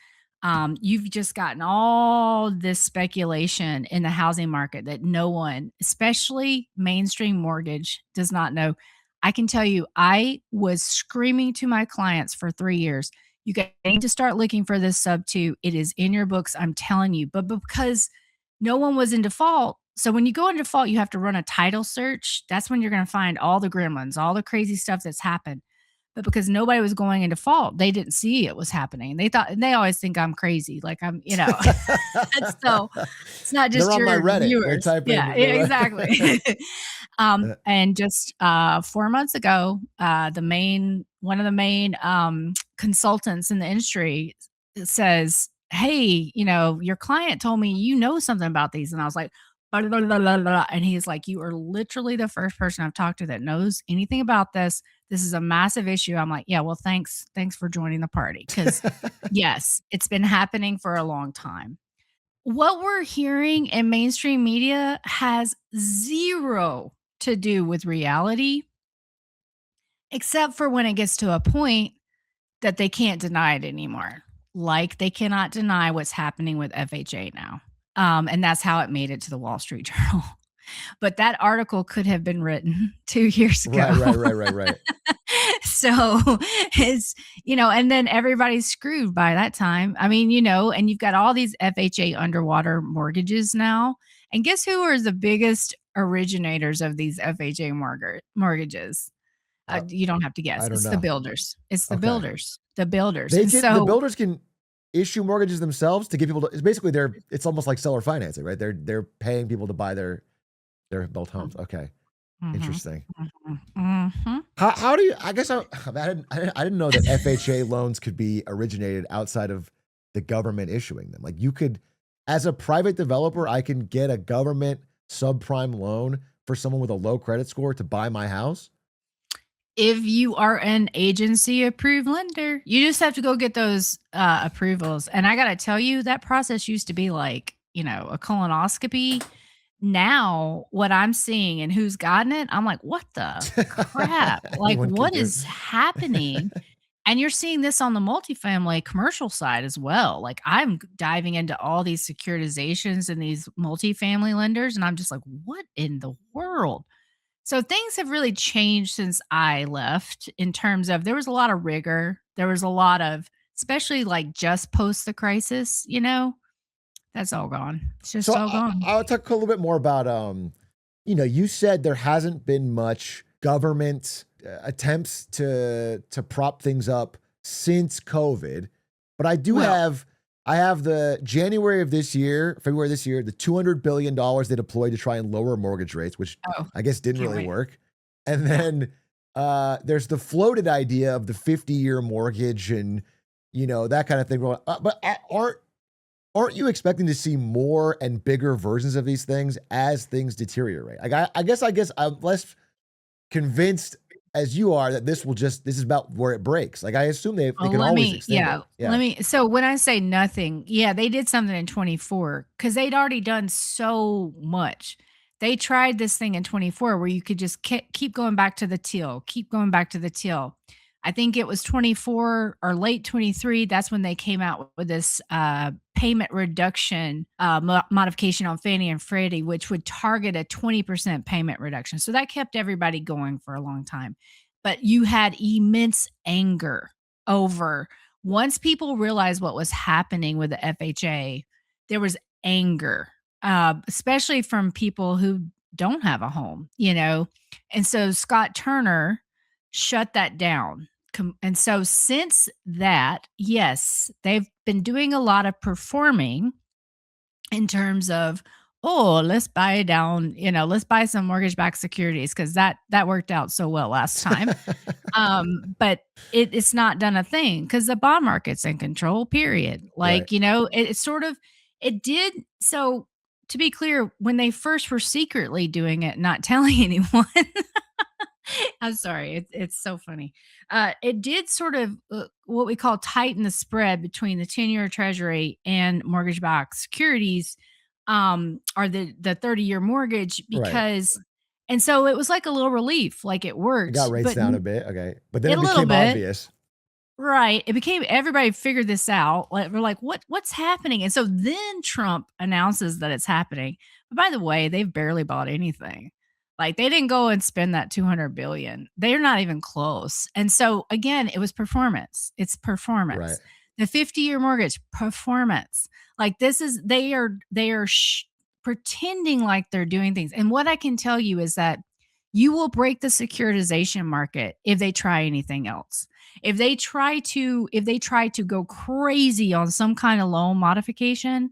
you've just gotten all this speculation in the housing market that no one, especially mainstream mortgage, does not know. I can tell you, I was screaming to my clients for 3 years. You guys need to start looking for this sub two. It is in your books. I'm telling you. But because no one was in default. So when you go in default, you have to run a title search. That's when you're going to find all the gremlins, all the crazy stuff that's happened. But because nobody was going in default, they didn't see it was happening. They thought, and they always think I'm crazy. Like so it's not They're just on my your Reddit. They're viewers. typing. Yeah, exactly. And just 4 months ago, one of the main consultants in the industry says, hey, your client told me you know something about these. And I was like, blah, blah, blah, blah, blah. And he's like, you are literally the first person I've talked to that knows anything about this. This is a massive issue. I'm like, yeah, well, thanks for joining the party. Because yes, it's been happening for a long time. What we're hearing in mainstream media has zero to do with reality, except for when it gets to a point that they can't deny it anymore. Like they cannot deny what's happening with FHA now. And that's how it made it to the Wall Street Journal. But that article could have been written 2 years ago. Right. So it's, and then everybody's screwed by that time. I mean, and you've got all these FHA underwater mortgages now. And guess who are the biggest originators of these FHA mortgages? You don't have to guess. I don't It's know. the builders. It's the Okay. builders. The builders. The builders can issue mortgages themselves to give people. It's basically it's almost like seller financing, right? They're paying people to buy their built homes. Okay, interesting. How do you? I guess I didn't know that FHA loans could be originated outside of the government issuing them. Like you could, as a private developer, I can get a government subprime loan for someone with a low credit score to buy my house. If you are an agency approved lender, you just have to go get those approvals. And I got to tell you, that process used to be like, a colonoscopy. Now, what I'm seeing and who's gotten it, I'm like, what the crap? Like, what is happening? And you're seeing this on the multifamily commercial side as well. Like, I'm diving into all these securitizations and these multifamily lenders, and I'm just like, what in the world? So things have really changed since I left in terms of there was a lot of rigor. There was a lot of, especially like just post the crisis, that's all gone. It's just all gone. I'll talk a little bit more about, you said there hasn't been much government attempts to prop things up since COVID, but I do I have the February of this year, the $200 billion they deployed to try and lower mortgage rates, which I guess didn't really work. And then there's the floated idea of the 50-year mortgage and, that kind of thing. But aren't you expecting to see more and bigger versions of these things as things deteriorate? Like I guess I'm less convinced as you are that this is about where it breaks. Like I assume they can always extend it. So when I say nothing, they did something in 24 because they'd already done so much. They tried this thing in 24 where you could just keep going back to the till, keep going back to the till. I think it was 24 or late 23. That's when they came out with this payment reduction modification on Fannie and Freddie, which would target a 20% payment reduction. So that kept everybody going for a long time. But you had immense anger over once people realized what was happening with the FHA, there was anger, especially from people who don't have a home, you know? And so Scott Turner shut that down. And so since that, yes, they've been doing a lot of performing in terms of, oh, let's buy down, you know, let's buy some mortgage-backed securities because that worked out so well last time. But it's not done a thing because the bond market's in control, period. Right. Like, you know, it sort of it did. So to be clear, when they first were secretly doing it, not telling anyone, I'm sorry, it's so funny. It did sort of what we call tighten the spread between the 10-year treasury and mortgage-backed securities, or the 30-year mortgage Right. because and so it was like a little relief, like it It got worked, rates but down a bit. Okay. But then a it little became bit. obvious. Right. It became everybody figured this out. Like, we're like, what's happening? And so then Trump announces that it's happening. But by the way, they've barely bought anything. Like they didn't go and spend that 200 billion. They're not even close. And so again, it was performance. It's Right. performance. The 50-year mortgage, performance. Like this is they are pretending like they're doing things. And what I can tell you is that you will break the securitization market if they try anything else. If they try to go crazy on some kind of loan modification,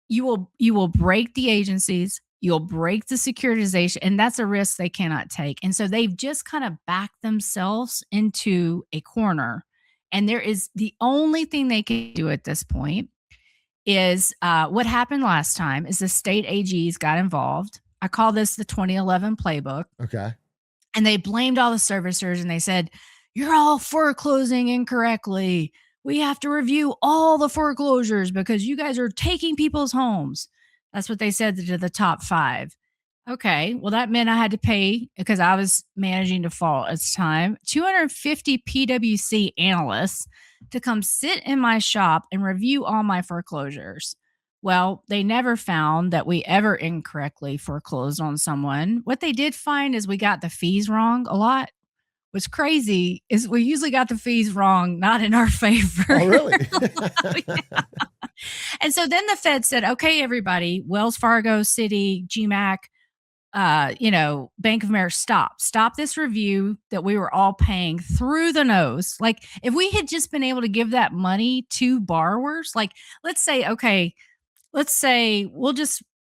you will break the agencies, you'll break the securitization, and that's a risk they cannot take. And so they've just kind of backed themselves into a corner. And there is the only thing they can do at this point is what happened last time is the state AGs got involved. I call this the 2011 playbook. Okay. And they blamed all the servicers and they said, you're all foreclosing incorrectly. We have to review all the foreclosures because you guys are taking people's homes. That's what they said to the top five. Okay. Well, that meant I had to pay because I was managing default at the time, 250 PWC analysts to come sit in my shop and review all my foreclosures. Well, they never found that we ever incorrectly foreclosed on someone. What they did find is we got the fees wrong a lot. What's crazy is we usually got the fees wrong, not in our favor. Oh, really? Yeah. And so then the Fed said, okay, everybody, Wells Fargo, Citi, GMAC, Bank of America, stop this review that we were all paying through the nose. Like if we had just been able to give that money to borrowers, like let's say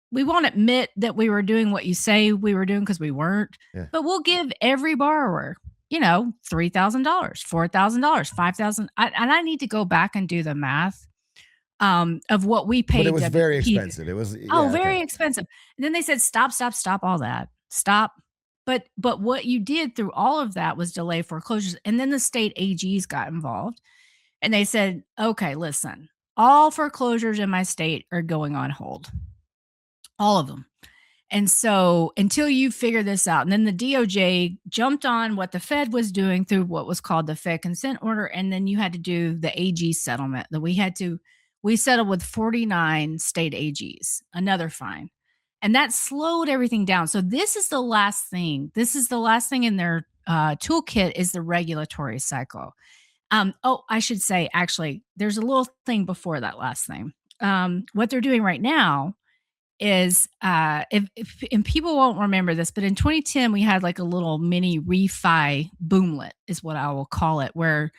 we won't admit that we were doing what you say we were doing because we weren't, Yeah. but we'll give every borrower, $3,000, $4,000, $5,000. And I need to go back and do the math of what we paid. But it was very WP. expensive. It was Very expensive. And then they said, stop all that. Stop. But what you did through all of that was delay foreclosures. And then the state AGs got involved and they said, okay, listen, all foreclosures in my state are going on hold. All of them. And so until you figure this out, and then the DOJ jumped on what the Fed was doing through what was called the Fed consent order. And then you had to do the AG settlement that we settled with 49 state AGs, another fine. And that slowed everything down. So this is the last thing. This is the last thing in their toolkit is the regulatory cycle. I should say, actually, there's a little thing before that last thing. What they're doing right now is if and people won't remember this, but in 2010 we had like a little mini refi boomlet is what I will call it, where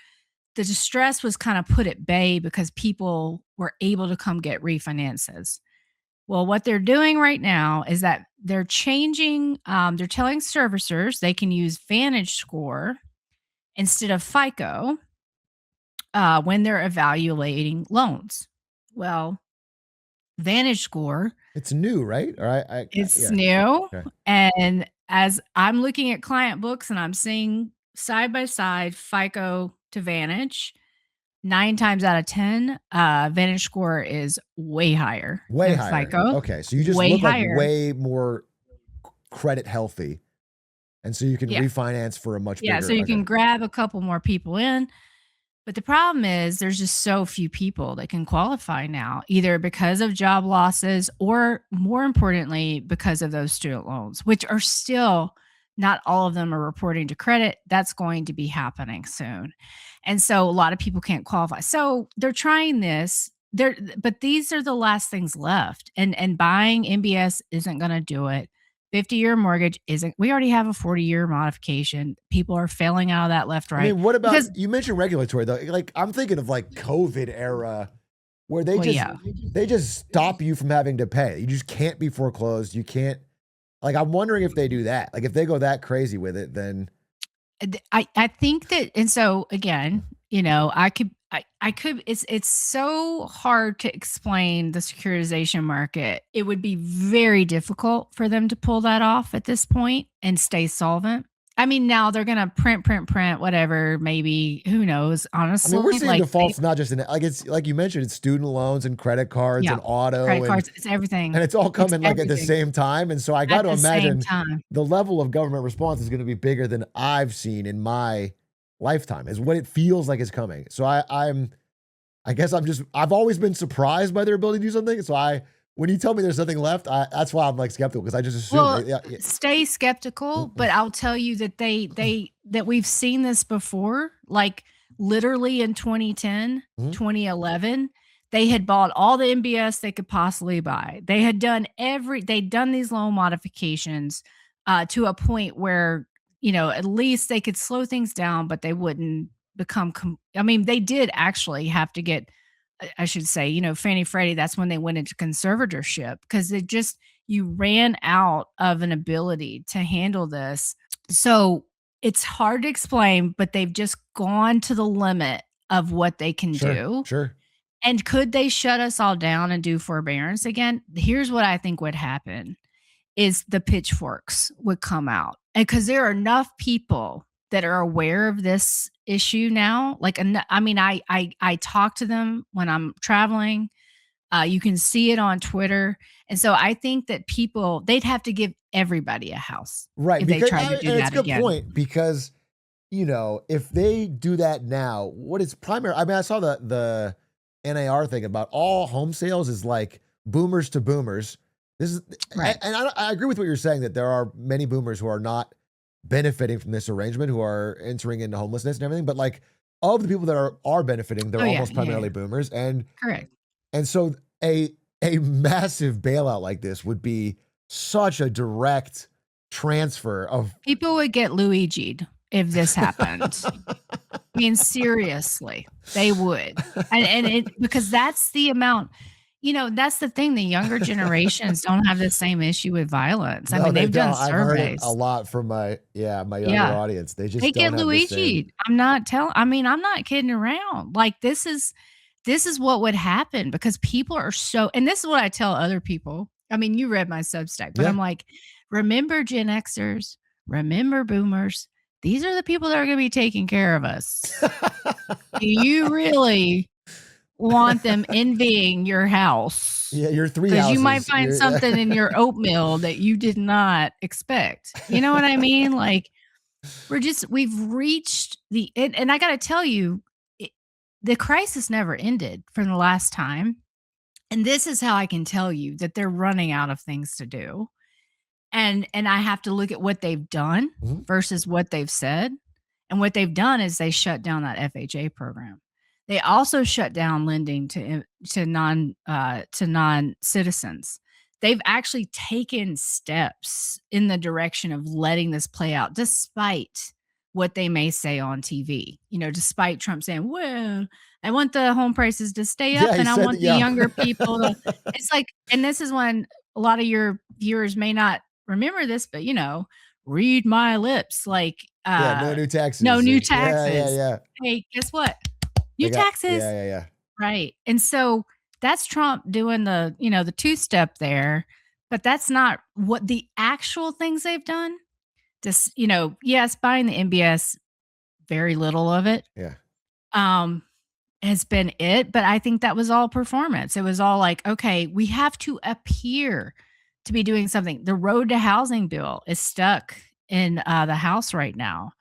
the distress was kind of put at bay because people were able to come get refinances. Well, what they're doing right now is that they're changing, they're telling servicers they can use Vantage Score instead of FICO when they're evaluating loans. Well, Vantage Score, it's new, right? Or it's yeah. new. Okay. And as I'm looking at client books and I'm seeing side by side FICO to Vantage, 9 times out of 10, Vantage Score is way higher Way than higher. FICO. Okay. So you just Way look like higher. way more credit healthy. And so you can Yeah. refinance for a much Yeah, so bigger. you Okay. can grab a couple more people in, but the problem is there's just so few people that can qualify now, either because of job losses or more importantly, because of those student loans, which are still not all of them are reporting to credit. That's going to be happening soon. And so a lot of people can't qualify. So they're trying this. But these are the last things left. And buying MBS isn't going to do it. 50-year mortgage isn't. We already have a 40-year modification. People are failing out of that left, I right. mean, what about Because you mentioned regulatory though? Like I'm thinking of like COVID era where well, yeah. they just stop you from having to pay. You just can't be foreclosed. You can't like I'm wondering if they do that. Like if they go that crazy with it, then I think that and so again, I could it's so hard to explain the securitization market. It would be very difficult for them to pull that off at this point and stay solvent. I mean, now they're gonna print, whatever, maybe, who knows, I mean, we're honestly, seeing like they defaults not just in like it's like you mentioned, it's student loans and credit cards yeah, and auto credit cards, it's everything. and it's all It's coming like at the everything same time. And so I got at to the same imagine time. the level of government response is going to be bigger than I've seen in my lifetime. Is what it feels like is coming. So I guess I've always been surprised by their ability to do something. So when you tell me there's nothing left, that's why I'm like skeptical because I just assume Well, yeah, yeah. stay skeptical, but I'll tell you that that we've seen this before, like literally in 2010, Mhm. 2011, they had bought all the MBS they could possibly buy. They'd done these loan modifications to a point where, at least they could slow things down, but they wouldn't I mean, they did actually have to get I should say, Fannie Freddie, that's when they went into conservatorship because you ran out of an ability to handle this. So it's hard to explain, but they've just gone to the limit of what they can Sure, do. sure. And could they shut us all down and do forbearance again? Here's what I think would happen is the pitchforks would come out. And because there are enough people that are aware of this issue now, like, I mean, I talk to them when I'm traveling. You can see it on Twitter. And so I think that they'd have to give everybody a house Right, if they because tried to do and it's a that good again. point because if they do that now, what is primary? I mean, I saw the NAR thing about all home sales is like boomers to boomers. This is, Right. and I agree with what you're saying that there are many boomers who are not benefiting from this arrangement, who are entering into homelessness and everything. But like of the people that are benefiting, Oh, they're yeah. almost Yeah. primarily Yeah. boomers, and Correct. so a massive bailout like this would be such a direct transfer of People would get Luigi'd if this happened. I mean, seriously, they would. And it because that's the amount that's the thing, the younger generations don't have the same issue with violence. I No, mean, they they've done don't. I've heard it a surveys. lot from my younger Yeah, audience. They they just get don't have the same. Luigi'd. I'm not kidding around. Like, this is what would happen because people are so and this is what I tell other people. I mean, you read my Substack, but Yeah. I'm like, "Remember Gen Xers, remember boomers. These are the people that are gonna be taking care of us. Do you really want them envying your house? Yeah, your 3 Because you might houses. find You're something in your oatmeal that you did not expect." You know what I mean? Like, we've reached and I gotta tell you, it the crisis never ended from the last time, and this is how I can tell you that they're running out of things to do, and I have to look at what they've done Mhm. versus what they've said, and what they've done is they shut down that FHA program. They also shut down lending to non-citizens. They've actually taken steps in the direction of letting this play out despite what they may say on TV. Despite Trump saying, "Well, I want the home prices to stay up Yeah, he and I said that. want the Yeah. younger people to." It's like and this is when a lot of your viewers may not remember this, but, read my lips, like, Yeah, no new no taxes. new Yeah, yeah, taxes. yeah. Hey, guess what? They New got taxes. yeah, yeah, yeah. Right. And so that's Trump doing the two-step there, but that's not what the actual things they've done. Just, yes, buying the MBS, very little of it, Yeah. um, has been it, but I think that was all performance. It was all like, okay, we have to appear to be doing something. The road to housing bill is stuck in the House right now.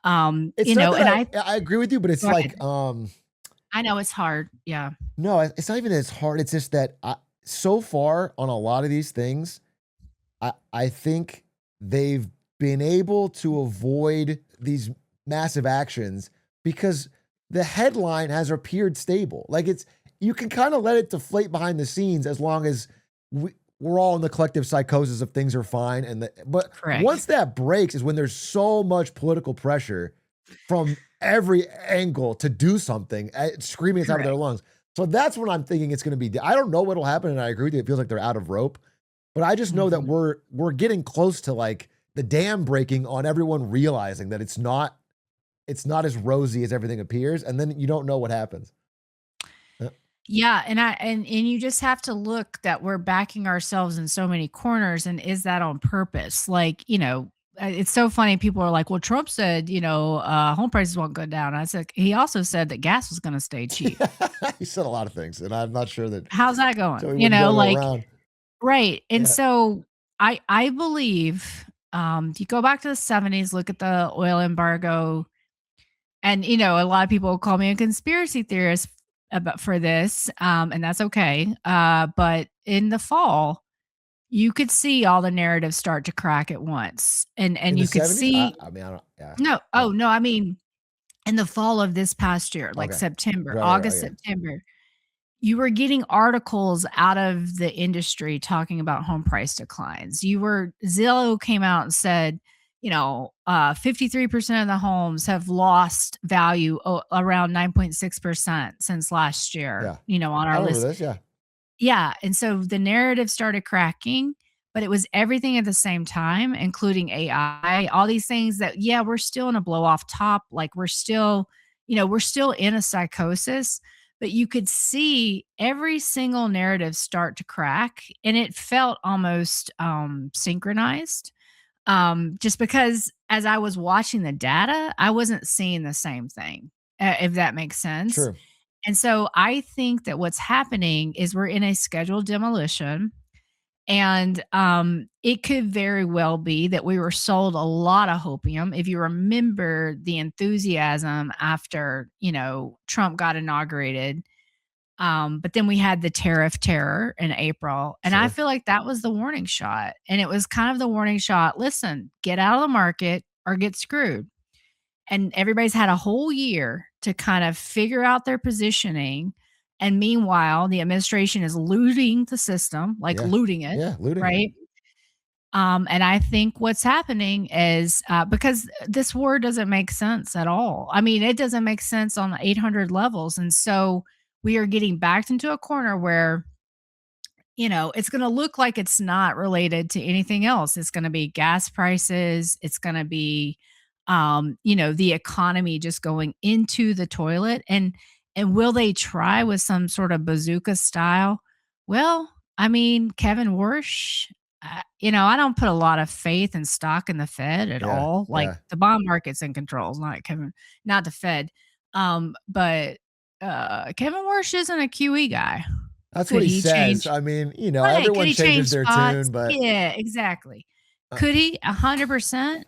It's You not know, that and I I agree with you, but it's go ahead. like, I know it's hard. Yeah, no, it's not even as hard. It's just that so far on a lot of these things, I think they've been able to avoid these massive actions because the headline has appeared stable. Like it's you can kind of let it deflate behind the scenes as long as we're all in the collective psychosis of things are fine. But correct. once that breaks is when there's so much political pressure from every angle to do something, screaming at the top of their Correct. lungs. So that's when I'm thinking it's going to be. I don't know what'll happen, and I agree with you. It feels like they're out of rope. But I just know that Mhm. we're getting close to like the dam breaking on everyone realizing that it's not as rosy as everything appears, and then you don't know what happens. Uh, Yeah, and you just have to look that we're backing ourselves in so many corners, and is that on purpose? Like, it's so funny. People are like, "Well, Trump said, home prices won't go down." I said, he also said that gas was going to stay cheap. he said a lot of things, and I'm not sure that How's that going? so he wouldn't go to around. Right. And Yeah, so I believe you go back to the 70s, look at the oil embargo, and a lot of people call me a conspiracy theorist about for this, and that's okay. But in the fall, you could see all the narratives start to crack at once. And in the you could '70s. see I mean, I don't. Yeah. no, oh Oh, no, I mean in the fall of this past year, like okay. September, Right. August, Yeah. September, you were getting articles out of the industry talking about home price declines. Zillow came out and said, 53% of the homes have lost value around 9.6% since last year, Yeah. on I our remember list. this. Yeah. Yeah, and so the narrative started cracking, but it was everything at the same time, including AI, all these things that, yeah, we're still in a blow off top, like we're still in a psychosis, but you could see every single narrative start to crack, and it felt almost synchronized. Just because as I was watching the data, I wasn't seeing the same thing, if that makes sense. True. And so I think that what's happening is we're in a scheduled demolition. And it could very well be that we were sold a lot of hopium. If you remember the enthusiasm after, Trump got inaugurated. But then we had the tariff terror in April. And I Sure. feel like that was the warning shot. And it was kind of the warning shot, listen, get out of the market or get screwed. And everybody's had a whole year to kind of figure out their positioning. And meanwhile, the administration is looting the system, like Yeah. looting it, Yeah. Looting it. right? And I think what's happening is because this war doesn't make sense at all. I mean, it doesn't make sense on 800 levels. And so we are getting backed into a corner where it's going to look like it's not related to anything else. It's going to be gas prices. It's going to be, the economy just going into the toilet. And will they try with some sort of bazooka style? Well, I mean, Kevin Warsh, I don't put a lot of faith and stock in the Fed at Yeah. all. Like Yeah. the bond market's in control, not the Fed. But Kevin Warsh isn't a QE guy. That's what Could he he says. change I mean, Right, could everyone he changes change their spots? tune, but Yeah, exactly. uh, Could he? 100%,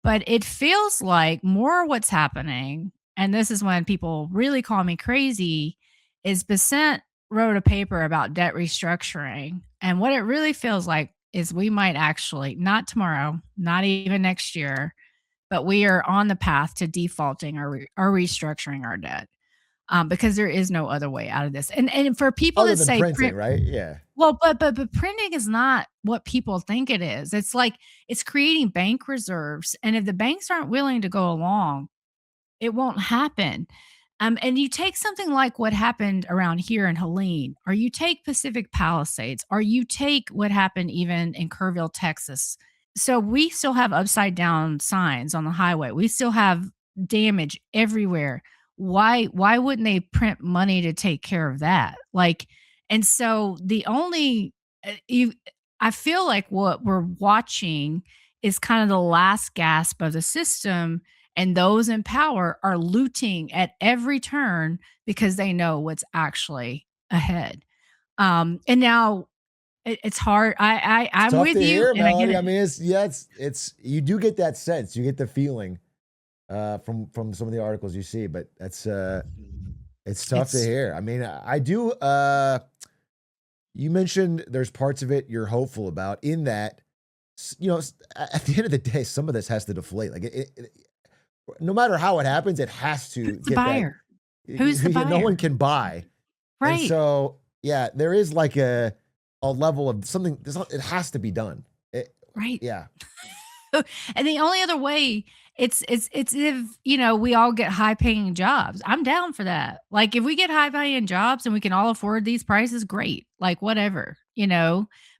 but it feels like more what's happening, and this is when people really call me crazy, is Besant wrote a paper about debt restructuring, and what it really feels like is we might actually not tomorrow, not even next year, but we are on the path to defaulting or restructuring our debt, because there is no other way out of this, and for people other that than say printing, print right? Yeah. well, but printing is not what people think it is. It's like it's creating bank reserves, and if the banks aren't willing to go along, it won't happen. And you take something like what happened around here in Helene, or you take Pacific Palisades, or you take what happened even in Kerrville, Texas. So we still have upside down signs on the highway. We still have damage everywhere. Why wouldn't they print money to take care of that? Like, and so the only you I feel like what we're watching is kind of the last gasp of the system, and those in power are looting at every turn because they know what's actually ahead. And now it's hard. It's I'm tough to with you, hear, and I get Melody. it. I mean, it's you do get that sense, you get the feeling from some of the articles you see, but that's it's tough to It's hear. I mean, I do. You mentioned there's parts of it you're hopeful about. In that, at the end of the day, some of this has to deflate. Like no matter how it happens, it has to who's the get that. buyer? Who's the No one buyer? can buy, and Right, so yeah, there is like a level of something. It has to be done. It, right. yeah, And the only other way it's if, we all get high paying jobs. I'm down for that. Like if we get high paying jobs and we can all afford these prices, great. Like whatever.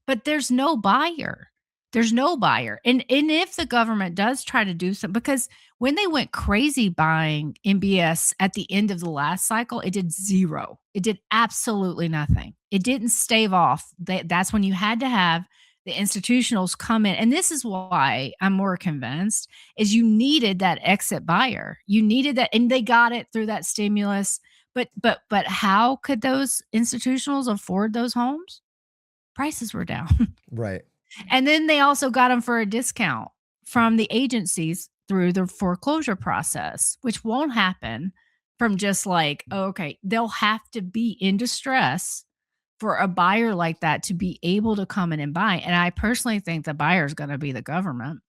But there's no buyer. There's no buyer. And if the government does try to do something, because when they went crazy buying MBS at the end of the last cycle, it did zero. It did absolutely nothing. It didn't stave off. That's when you had to have the institutionals come in, and this is why I'm more convinced, is you needed that exit buyer. You needed that, and they got it through that stimulus. But how could those institutionals afford those homes? Prices were down. right. And then they also got them for a discount from the agencies through the foreclosure process, which won't happen from just like, oh, okay, they'll have to be in distress for a buyer like that to be able to come in and buy. And I personally think the buyer is going to be the government.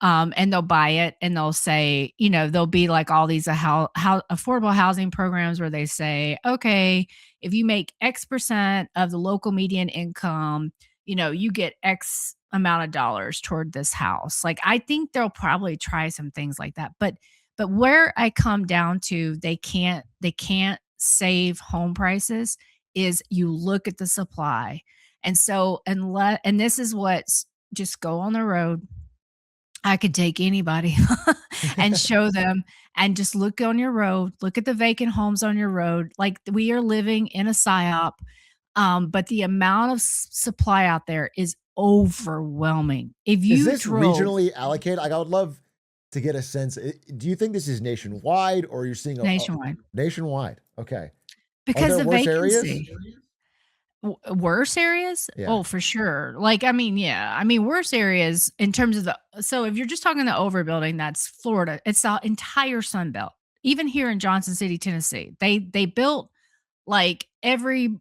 And they'll buy it and they'll say, there'll be like all these how affordable housing programs where they say, okay, if you make X percent of the local median income, you get X amount of dollars toward this house. Like I think they'll probably try some things like that. But where I come down to they can't save home prices is you look at the supply. And so and this is what's just go on the road. I could take anybody and show them and just look on your road, look at the vacant homes on your road. Like we are living in a psyop, but the amount of supply out there is overwhelming. If Is you this drove regionally allocated? Like, I would love to get a sense. Do you think this is nationwide, or you're seeing a nationwide nationwide? Okay. Are because there the worse areas? vacancy. Worse areas? Yeah. Oh, for sure. Like, I mean, yeah. I mean, worse areas in terms of so if you're just talking the overbuilding, that's Florida. It's the entire Sun Belt. Even here in Johnson City, Tennessee, they built like every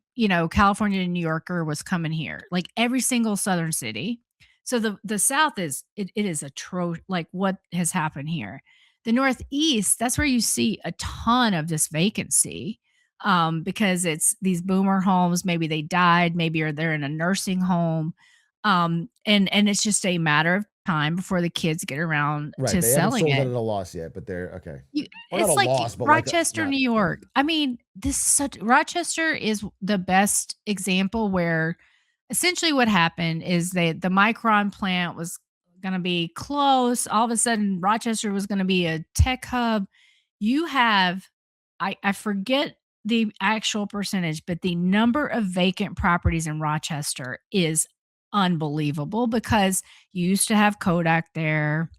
California and New Yorker was coming here, like every single southern city. So the South it is like what has happened here. The Northeast, that's where you see a ton of this vacancy, because it's these boomer homes. Maybe they died, maybe or they're in a nursing home, and it's just a matter of time before the kids get around Right. to They haven't selling sold it it. at a loss yet, but they're okay. You Well, not a it's like loss, but like Rochester, not. New York. I mean, this is such Rochester is the best example where essentially what happened is the Micron plant was gonna be close. All of a sudden, Rochester was gonna be a tech hub. You have I forget the actual percentage, but the number of vacant properties in Rochester is unbelievable because you used to have Kodak there.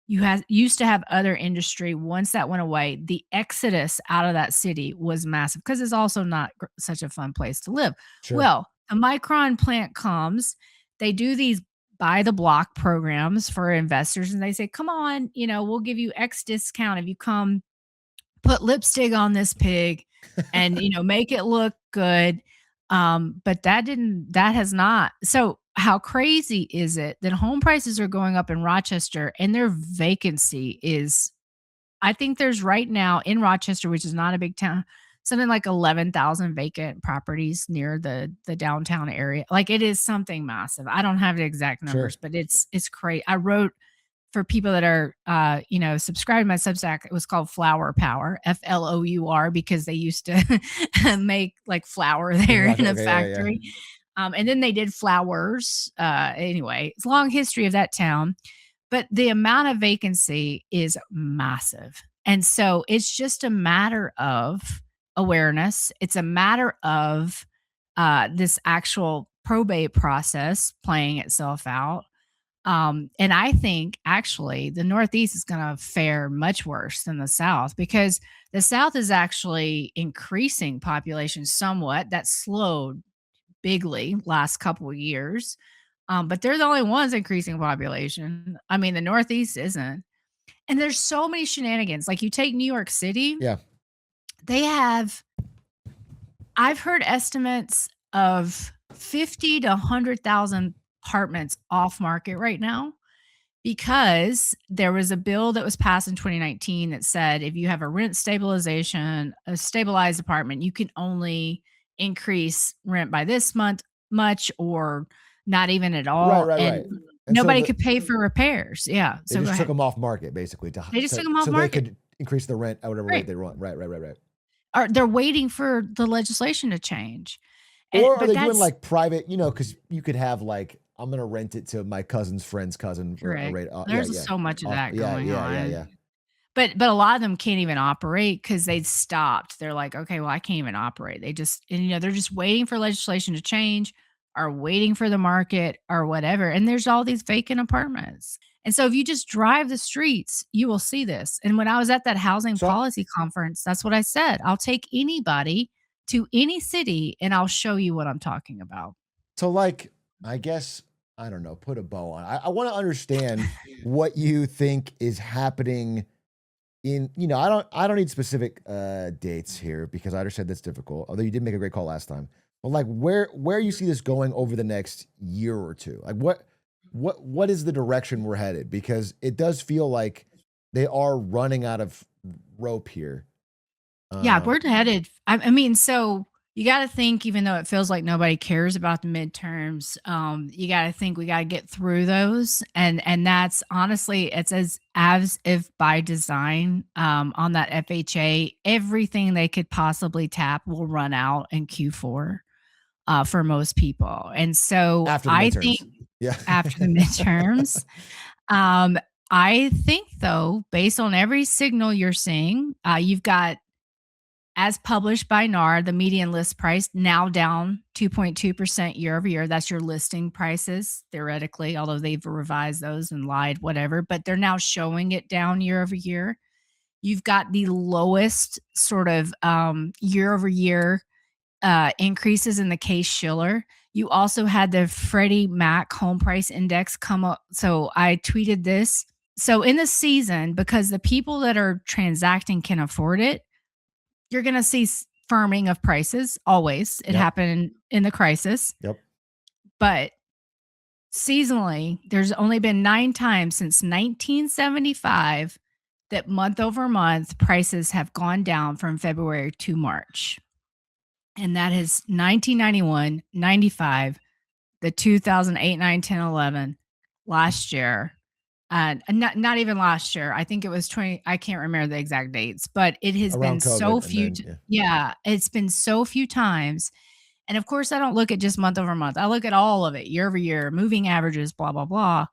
You had used to have other industry. Once that went away, the exodus out of that city was massive because it's also not such a fun place to live. Sure. Well, the Micron plant comes, they do these buy the block programs for investors, and they say, come on, we'll give you X discount if you come put lipstick on this pig and make it look good. But that has not. So how crazy is it that home prices are going up in Rochester and their vacancy is, I think there's right now in Rochester, which is not a big town, something like 11,000 vacant properties near the downtown area. Like it is something massive. I don't have the exact Sure. numbers, but it's crazy. I wrote for people that are subscribed to my Substack. It was called Flower Power, FLOUR, because they used to make like flour there in a Okay. Yeah. Yeah. factory. And then they did flowers. Anyway, it's a long history of that town, but the amount of vacancy is massive. And so it's just a matter of awareness. It's a matter of this actual probate process playing itself out. And I think actually the Northeast is going to fare much worse than the South because the South is actually increasing population somewhat. That slowed bigly last couple of years. But they're the only ones increasing population. I mean, the Northeast isn't. And there's so many shenanigans. Like you take New York City, Yeah. they have I've heard estimates of 50 to 100,000 apartments off market right now because there was a bill that was passed in 2019 that said if you have a rent stabilization, a stabilized apartment, you can only increase rent by this month much or not even at Right, all. right, And right. And so nobody could pay for repairs. Yeah. they So go just took ahead. them off market basically They just took them off so they market. could increase the rent at whatever rate Right. they want. Right, right, right, right. Or they're waiting for the legislation to change. And Or are but they doing that's like private, because you could have like, I'm gonna rent it to my cousin's friend's cousin for a correct. rate. Yeah, There's yeah. so much of Off, that yeah, going yeah, yeah, on. yeah. But a lot of them can't even operate because 'cause they've stopped. They're like, "Okay, well, I can't even operate." They just and, they're just waiting for legislation to change or waiting for the market or whatever, and there's all these vacant apartments. And so if you just drive the streets, you will see this. And when I was at that housing So policy conference, that's what I said. I'll take anybody to any city, and I'll show you what I'm talking about. so like, I guess, I don't know, put a bow on. I want to understand what you think is happening in, I don't need specific dates here because I understand that's difficult. Although you did make a great call last time. But like where you see this going over the next year or two? Like what is the direction we're headed? Because it does feel like they are running out of rope here. Yeah, Um, we're headed I mean, so you gotta think even though it feels like nobody cares about the midterms, you gotta think we gotta get through those, and that's honestly, it's as if by design, on that FHA, everything they could possibly tap will run out in Q4, for most people, and so After the I midterms. think Yeah. after the midterms, um, I think though, based on every signal you're seeing, you've got as published by NAR, the median list price now down 2.2% year over year. That's your listing prices, theoretically, although they've revised those and lied, whatever, but they're now showing it down year over year. You've got the lowest sort of year over year increases in the Case Shiller. You also had the Freddie Mac home price index come up. So I tweeted this. So in the season, because the people that are transacting can afford it, you're gonna see firming of prices always. It Yep. happened in the crisis, Yep. but seasonally, there's only been 9 times since 1975 that month over month prices have gone down from February to March. And that is 1991, 95, the 2008, 9, 10, 11, last year, and not even last year. I think it was 20 I can't remember the exact dates, but it has been Around so COVID and few then t yeah. yeah, it's been so few times, and of course, I don't look at just month over month. I look at all of it, year over year, moving averages, blah, blah, blah.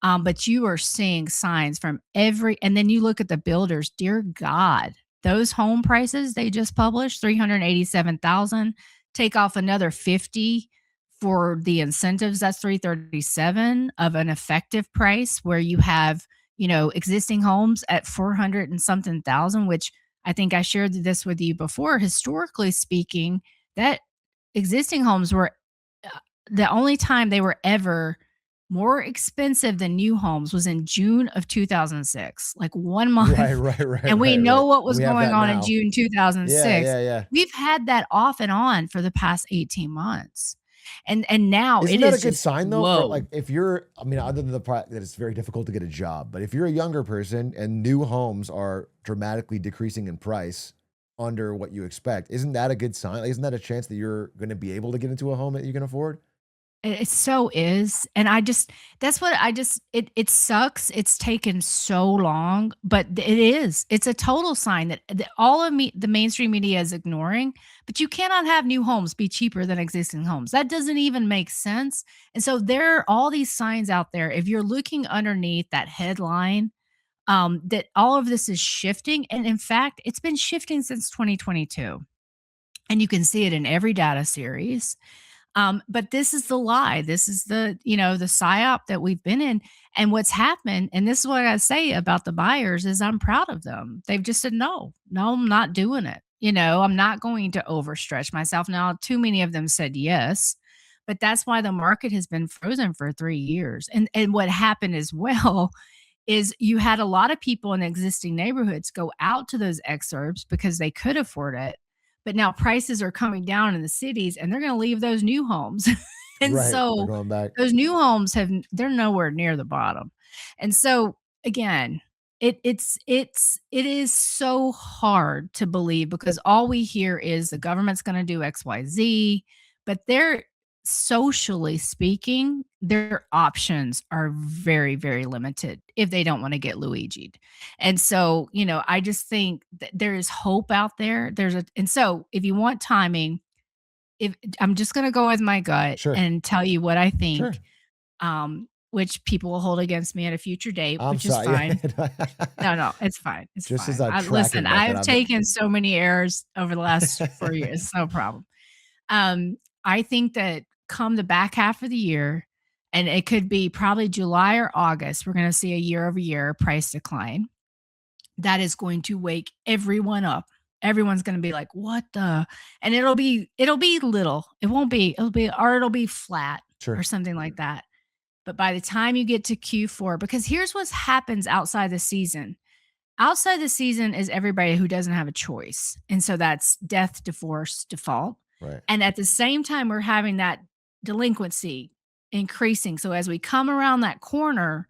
But you are seeing signs from every and then you look at the builders, dear God, those home prices they just published, 387,000, take off another 50 for the incentives, that's 337 of an effective price where you have, existing homes at 400 and something thousand, which I think I shared this with you before. Historically speaking, that existing homes were the only time they were ever more expensive than new homes was in June of 2006, like 1 Right, month, right, right, and we right, know right. what And was we have going that on in now. June Yeah, 2006. yeah, yeah. We've had that off and on for the past 18 months, and now Isn't it that a is good just sign though? For whoa. like, if you're, I mean, other than the fact that it's very difficult to get a job, but if you're a younger person and new homes are dramatically decreasing in price under what you expect, isn't that a good sign? Like, isn't that a chance that you're going to be able to get into a home that you can afford? It so is, and I just that's what I just it sucks, it's taken so long, but it is. It's a total sign that all of me the mainstream media is ignoring, but you cannot have new homes be cheaper than existing homes. That doesn't even make sense, and so there are all these signs out there. If you're looking underneath that headline, that all of this is shifting, and in fact, it's been shifting since 2022, and you can see it in every data series. But this is the lie. This is the psyop that we've been in. And what's happened, and this is what I gotta say about the buyers is I'm proud of them. They've just said, no, I'm not doing it. I'm not going to overstretch myself. Now, too many of them said yes. but that's why the market has been frozen for 3 years. And what happened as well is you had a lot of people in existing neighborhoods go out to those exurbs because they could afford it, but now prices are coming down in the cities and they're gonna leave those new homes. And Right. They're so going back. those new homes they're nowhere near the bottom. And so again, it is so hard to believe because all we hear is the government's gonna do XYZ, but they're socially speaking, their options are very, very limited if they don't wanna get Luigi'd. And so, I just think that there is hope out there. And so if you want timing, if I'm just gonna go with my gut Sure. and tell you what I Sure. think, which people will hold against me at a future date, I'm which is sorry. fine. Yeah. No, no, it's fine, it's Just as fine. a Listen, tracking method, I've I'm taken so many errors over the last 4 years, no problem. I think that come the back half of the year, and it could be probably July or August, we're gonna see a year-over-year price decline. That is going to wake everyone up. Everyone's gonna be like, "What the?" And it'll be little. It'll be flat or Sure. something like that. But by the time you get to Q4, because here's what happens outside the season. Outside the season is everybody who doesn't have a choice. And so that's death, divorce, default. Right. And at the same time, we're having that delinquency increasing. So as we come around that corner,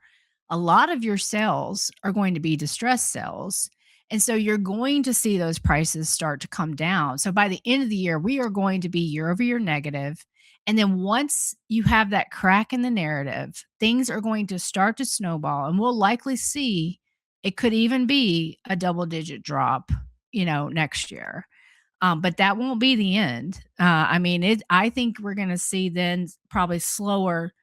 a lot of your sales are going to be distressed sales. And so you're going to see those prices start to come down. So by the end of the year, we are going to be year over year negative. And then once you have that crack in the narrative, things are going to start to snowball and we'll likely see it could even be a double digit drop, next year. But that won't be the end. I think we're going to see then probably slower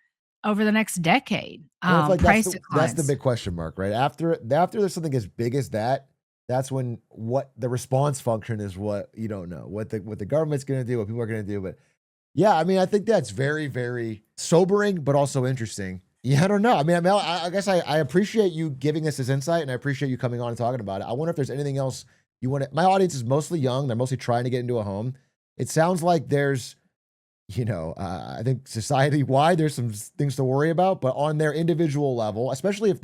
over the next decade, Well, I feel like price that's the declines. big question mark, right? After there's something as big as that, that's when what the response function is what you don't know. What the government's gonna do, what people are gonna do. But yeah, I mean, I think that's very, very sobering, but also interesting. Yeah, I don't know. I mean, Mel, I guess I appreciate you giving us this insight and I appreciate you coming on and talking about it. I wonder if there's anything else you want to. My audience is mostly young, they're mostly trying to get into a home. It sounds like there's I think society wide, there's some things to worry about, but on their individual level, especially if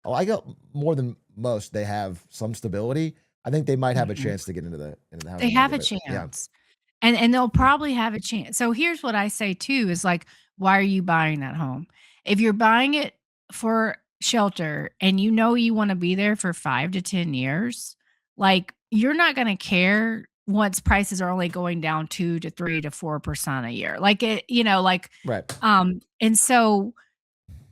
I got more than most, they have some stability. I think they might have a Mhm. chance to get into the They housing have market. a But yeah, chance. And they'll probably have a chance. So here's what I say too is like, why are you buying that home? If you're buying it for shelter and you wanna be there for 5 to 10 years, like, you're not gonna care once prices are only going down 2 to 3 to 4% a year. Like, right. and so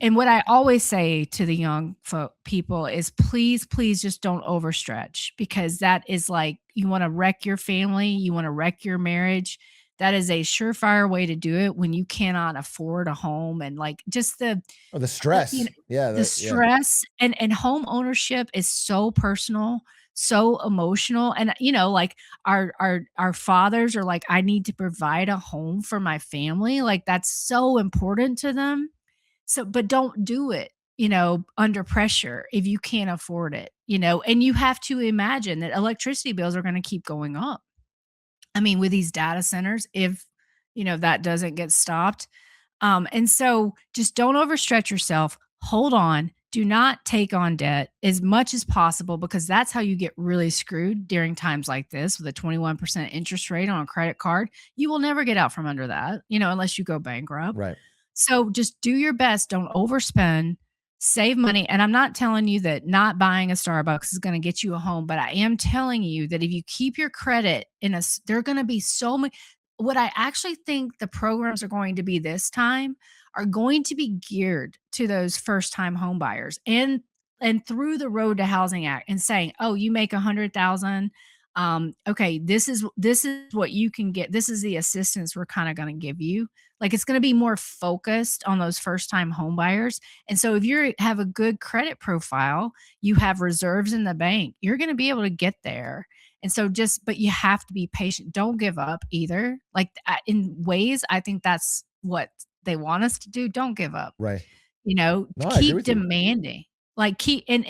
and what I always say to the young people is please, please just don't overstretch because that is like you want to wreck your family, you want to wreck your marriage. That is a surefire way to do it when you cannot afford a home and like just Oh, the uh, you stress. know Yeah, the yeah, stress and home ownership is so personal, so emotional. And like our fathers are like, I need to provide a home for my family. Like that's so important to them, so but don't do it, under pressure if you can't afford it, and you have to imagine that electricity bills are gonna keep going up. I mean, with these data centers, if, that doesn't get stopped. And so just don't overstretch yourself. Hold on. Do not take on debt as much as possible because that's how you get really screwed during times like this with a 21% interest rate on a credit card. You will never get out from under that, unless you go bankrupt. right. So just do your best. Don't overspend. Save money. And I'm not telling you that not buying a Starbucks is going to get you a home, but I am telling you that if you keep your credit there are going to be so many. What I actually think the programs are going to be this time are going to be geared to those first time home buyers and through the Road to Housing Act and saying, oh, you make 100,000. Okay, this is what you can get. This is the assistance we're kind of going to give you. Like it's going to be more focused on those first time home buyers. And so if you have a good credit profile, you have reserves in the bank, you're going to be able to get there. And so but you have to be patient. Don't give up either. Like in ways, I think that's what they want us to do. Don't give up. Right. No, I agree Keep with you. demanding. Like keep and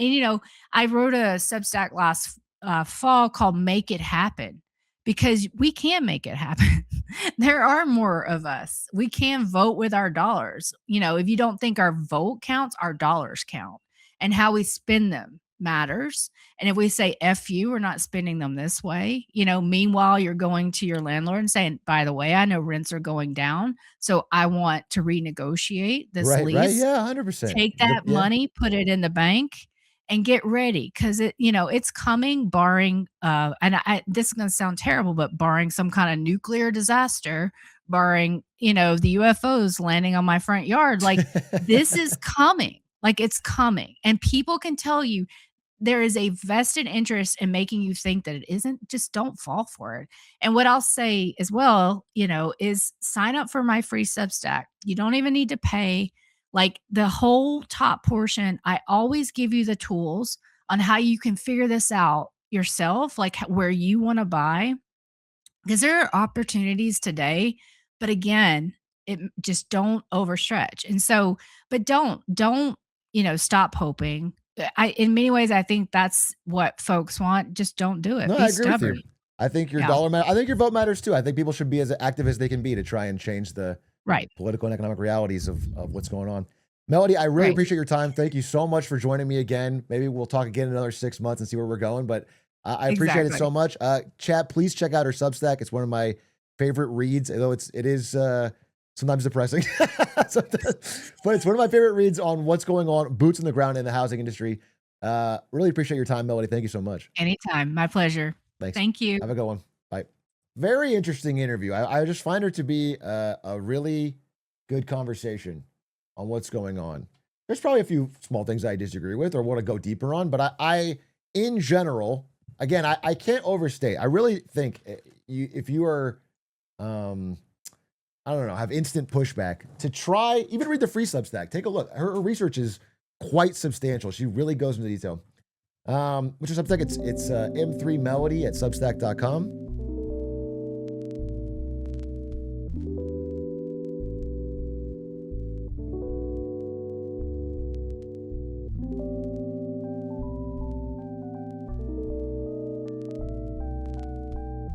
I wrote a Substack last fall called "Make It Happen." because we can make it happen. There are more of us. We can vote with our dollars. If you don't think our vote counts, our dollars count. And how we spend them matters. And if we say F you, we're not spending them this way. Meanwhile, you're going to your landlord and saying, by the way, I know rents are going down. So I want to renegotiate this Right. lease. Yeah, 100%. Take that Yeah. money, put it in the bank, and get ready, because it's coming, barring this is going to sound terrible, but barring some kind of nuclear disaster, barring the UFOs landing on my front yard, like this is coming, like it's coming, and people can tell you there is a vested interest in making you think that it isn't. Just don't fall for it. And what I'll say as well, is sign up for my free Substack. You don't even need to pay. Like the whole top portion, I always give you the tools on how you can figure this out yourself, like where you want to buy, because there are opportunities today. But again, just don't overstretch. And so, but don't, stop hoping. In many ways, I think that's what folks want. Just don't do it. No, Be I agree with you. stubborn. I think your Yeah. I think your vote matters too. I think people should be as active as they can be to try and change the Right. political and economic realities of what's going on. Melody, I really Right. appreciate your time. Thank you so much for joining me again. Maybe we'll talk again in another 6 months and see where we're going, but I appreciate it so Exactly. much. Chat, please check out her Substack. It's one of my favorite reads, although it is sometimes depressing. But it's one of my favorite reads on what's going on, boots on the ground in the housing industry. Really appreciate your time, Melody. Thank you so much. Anytime. My pleasure. Thanks. Thank you. Have a good one. Bye. Very interesting interview. I just find her to be a really good conversation on what's going on. There's probably a few small things I disagree with or want to go deeper on, but I in general, again, I can't overstate. I really think if you are, I don't know, have instant pushback, to try, even read the free Substack. Take a look. Her research is quite substantial. She really goes into detail. Which is Substack? It's M3Melody at substack.com.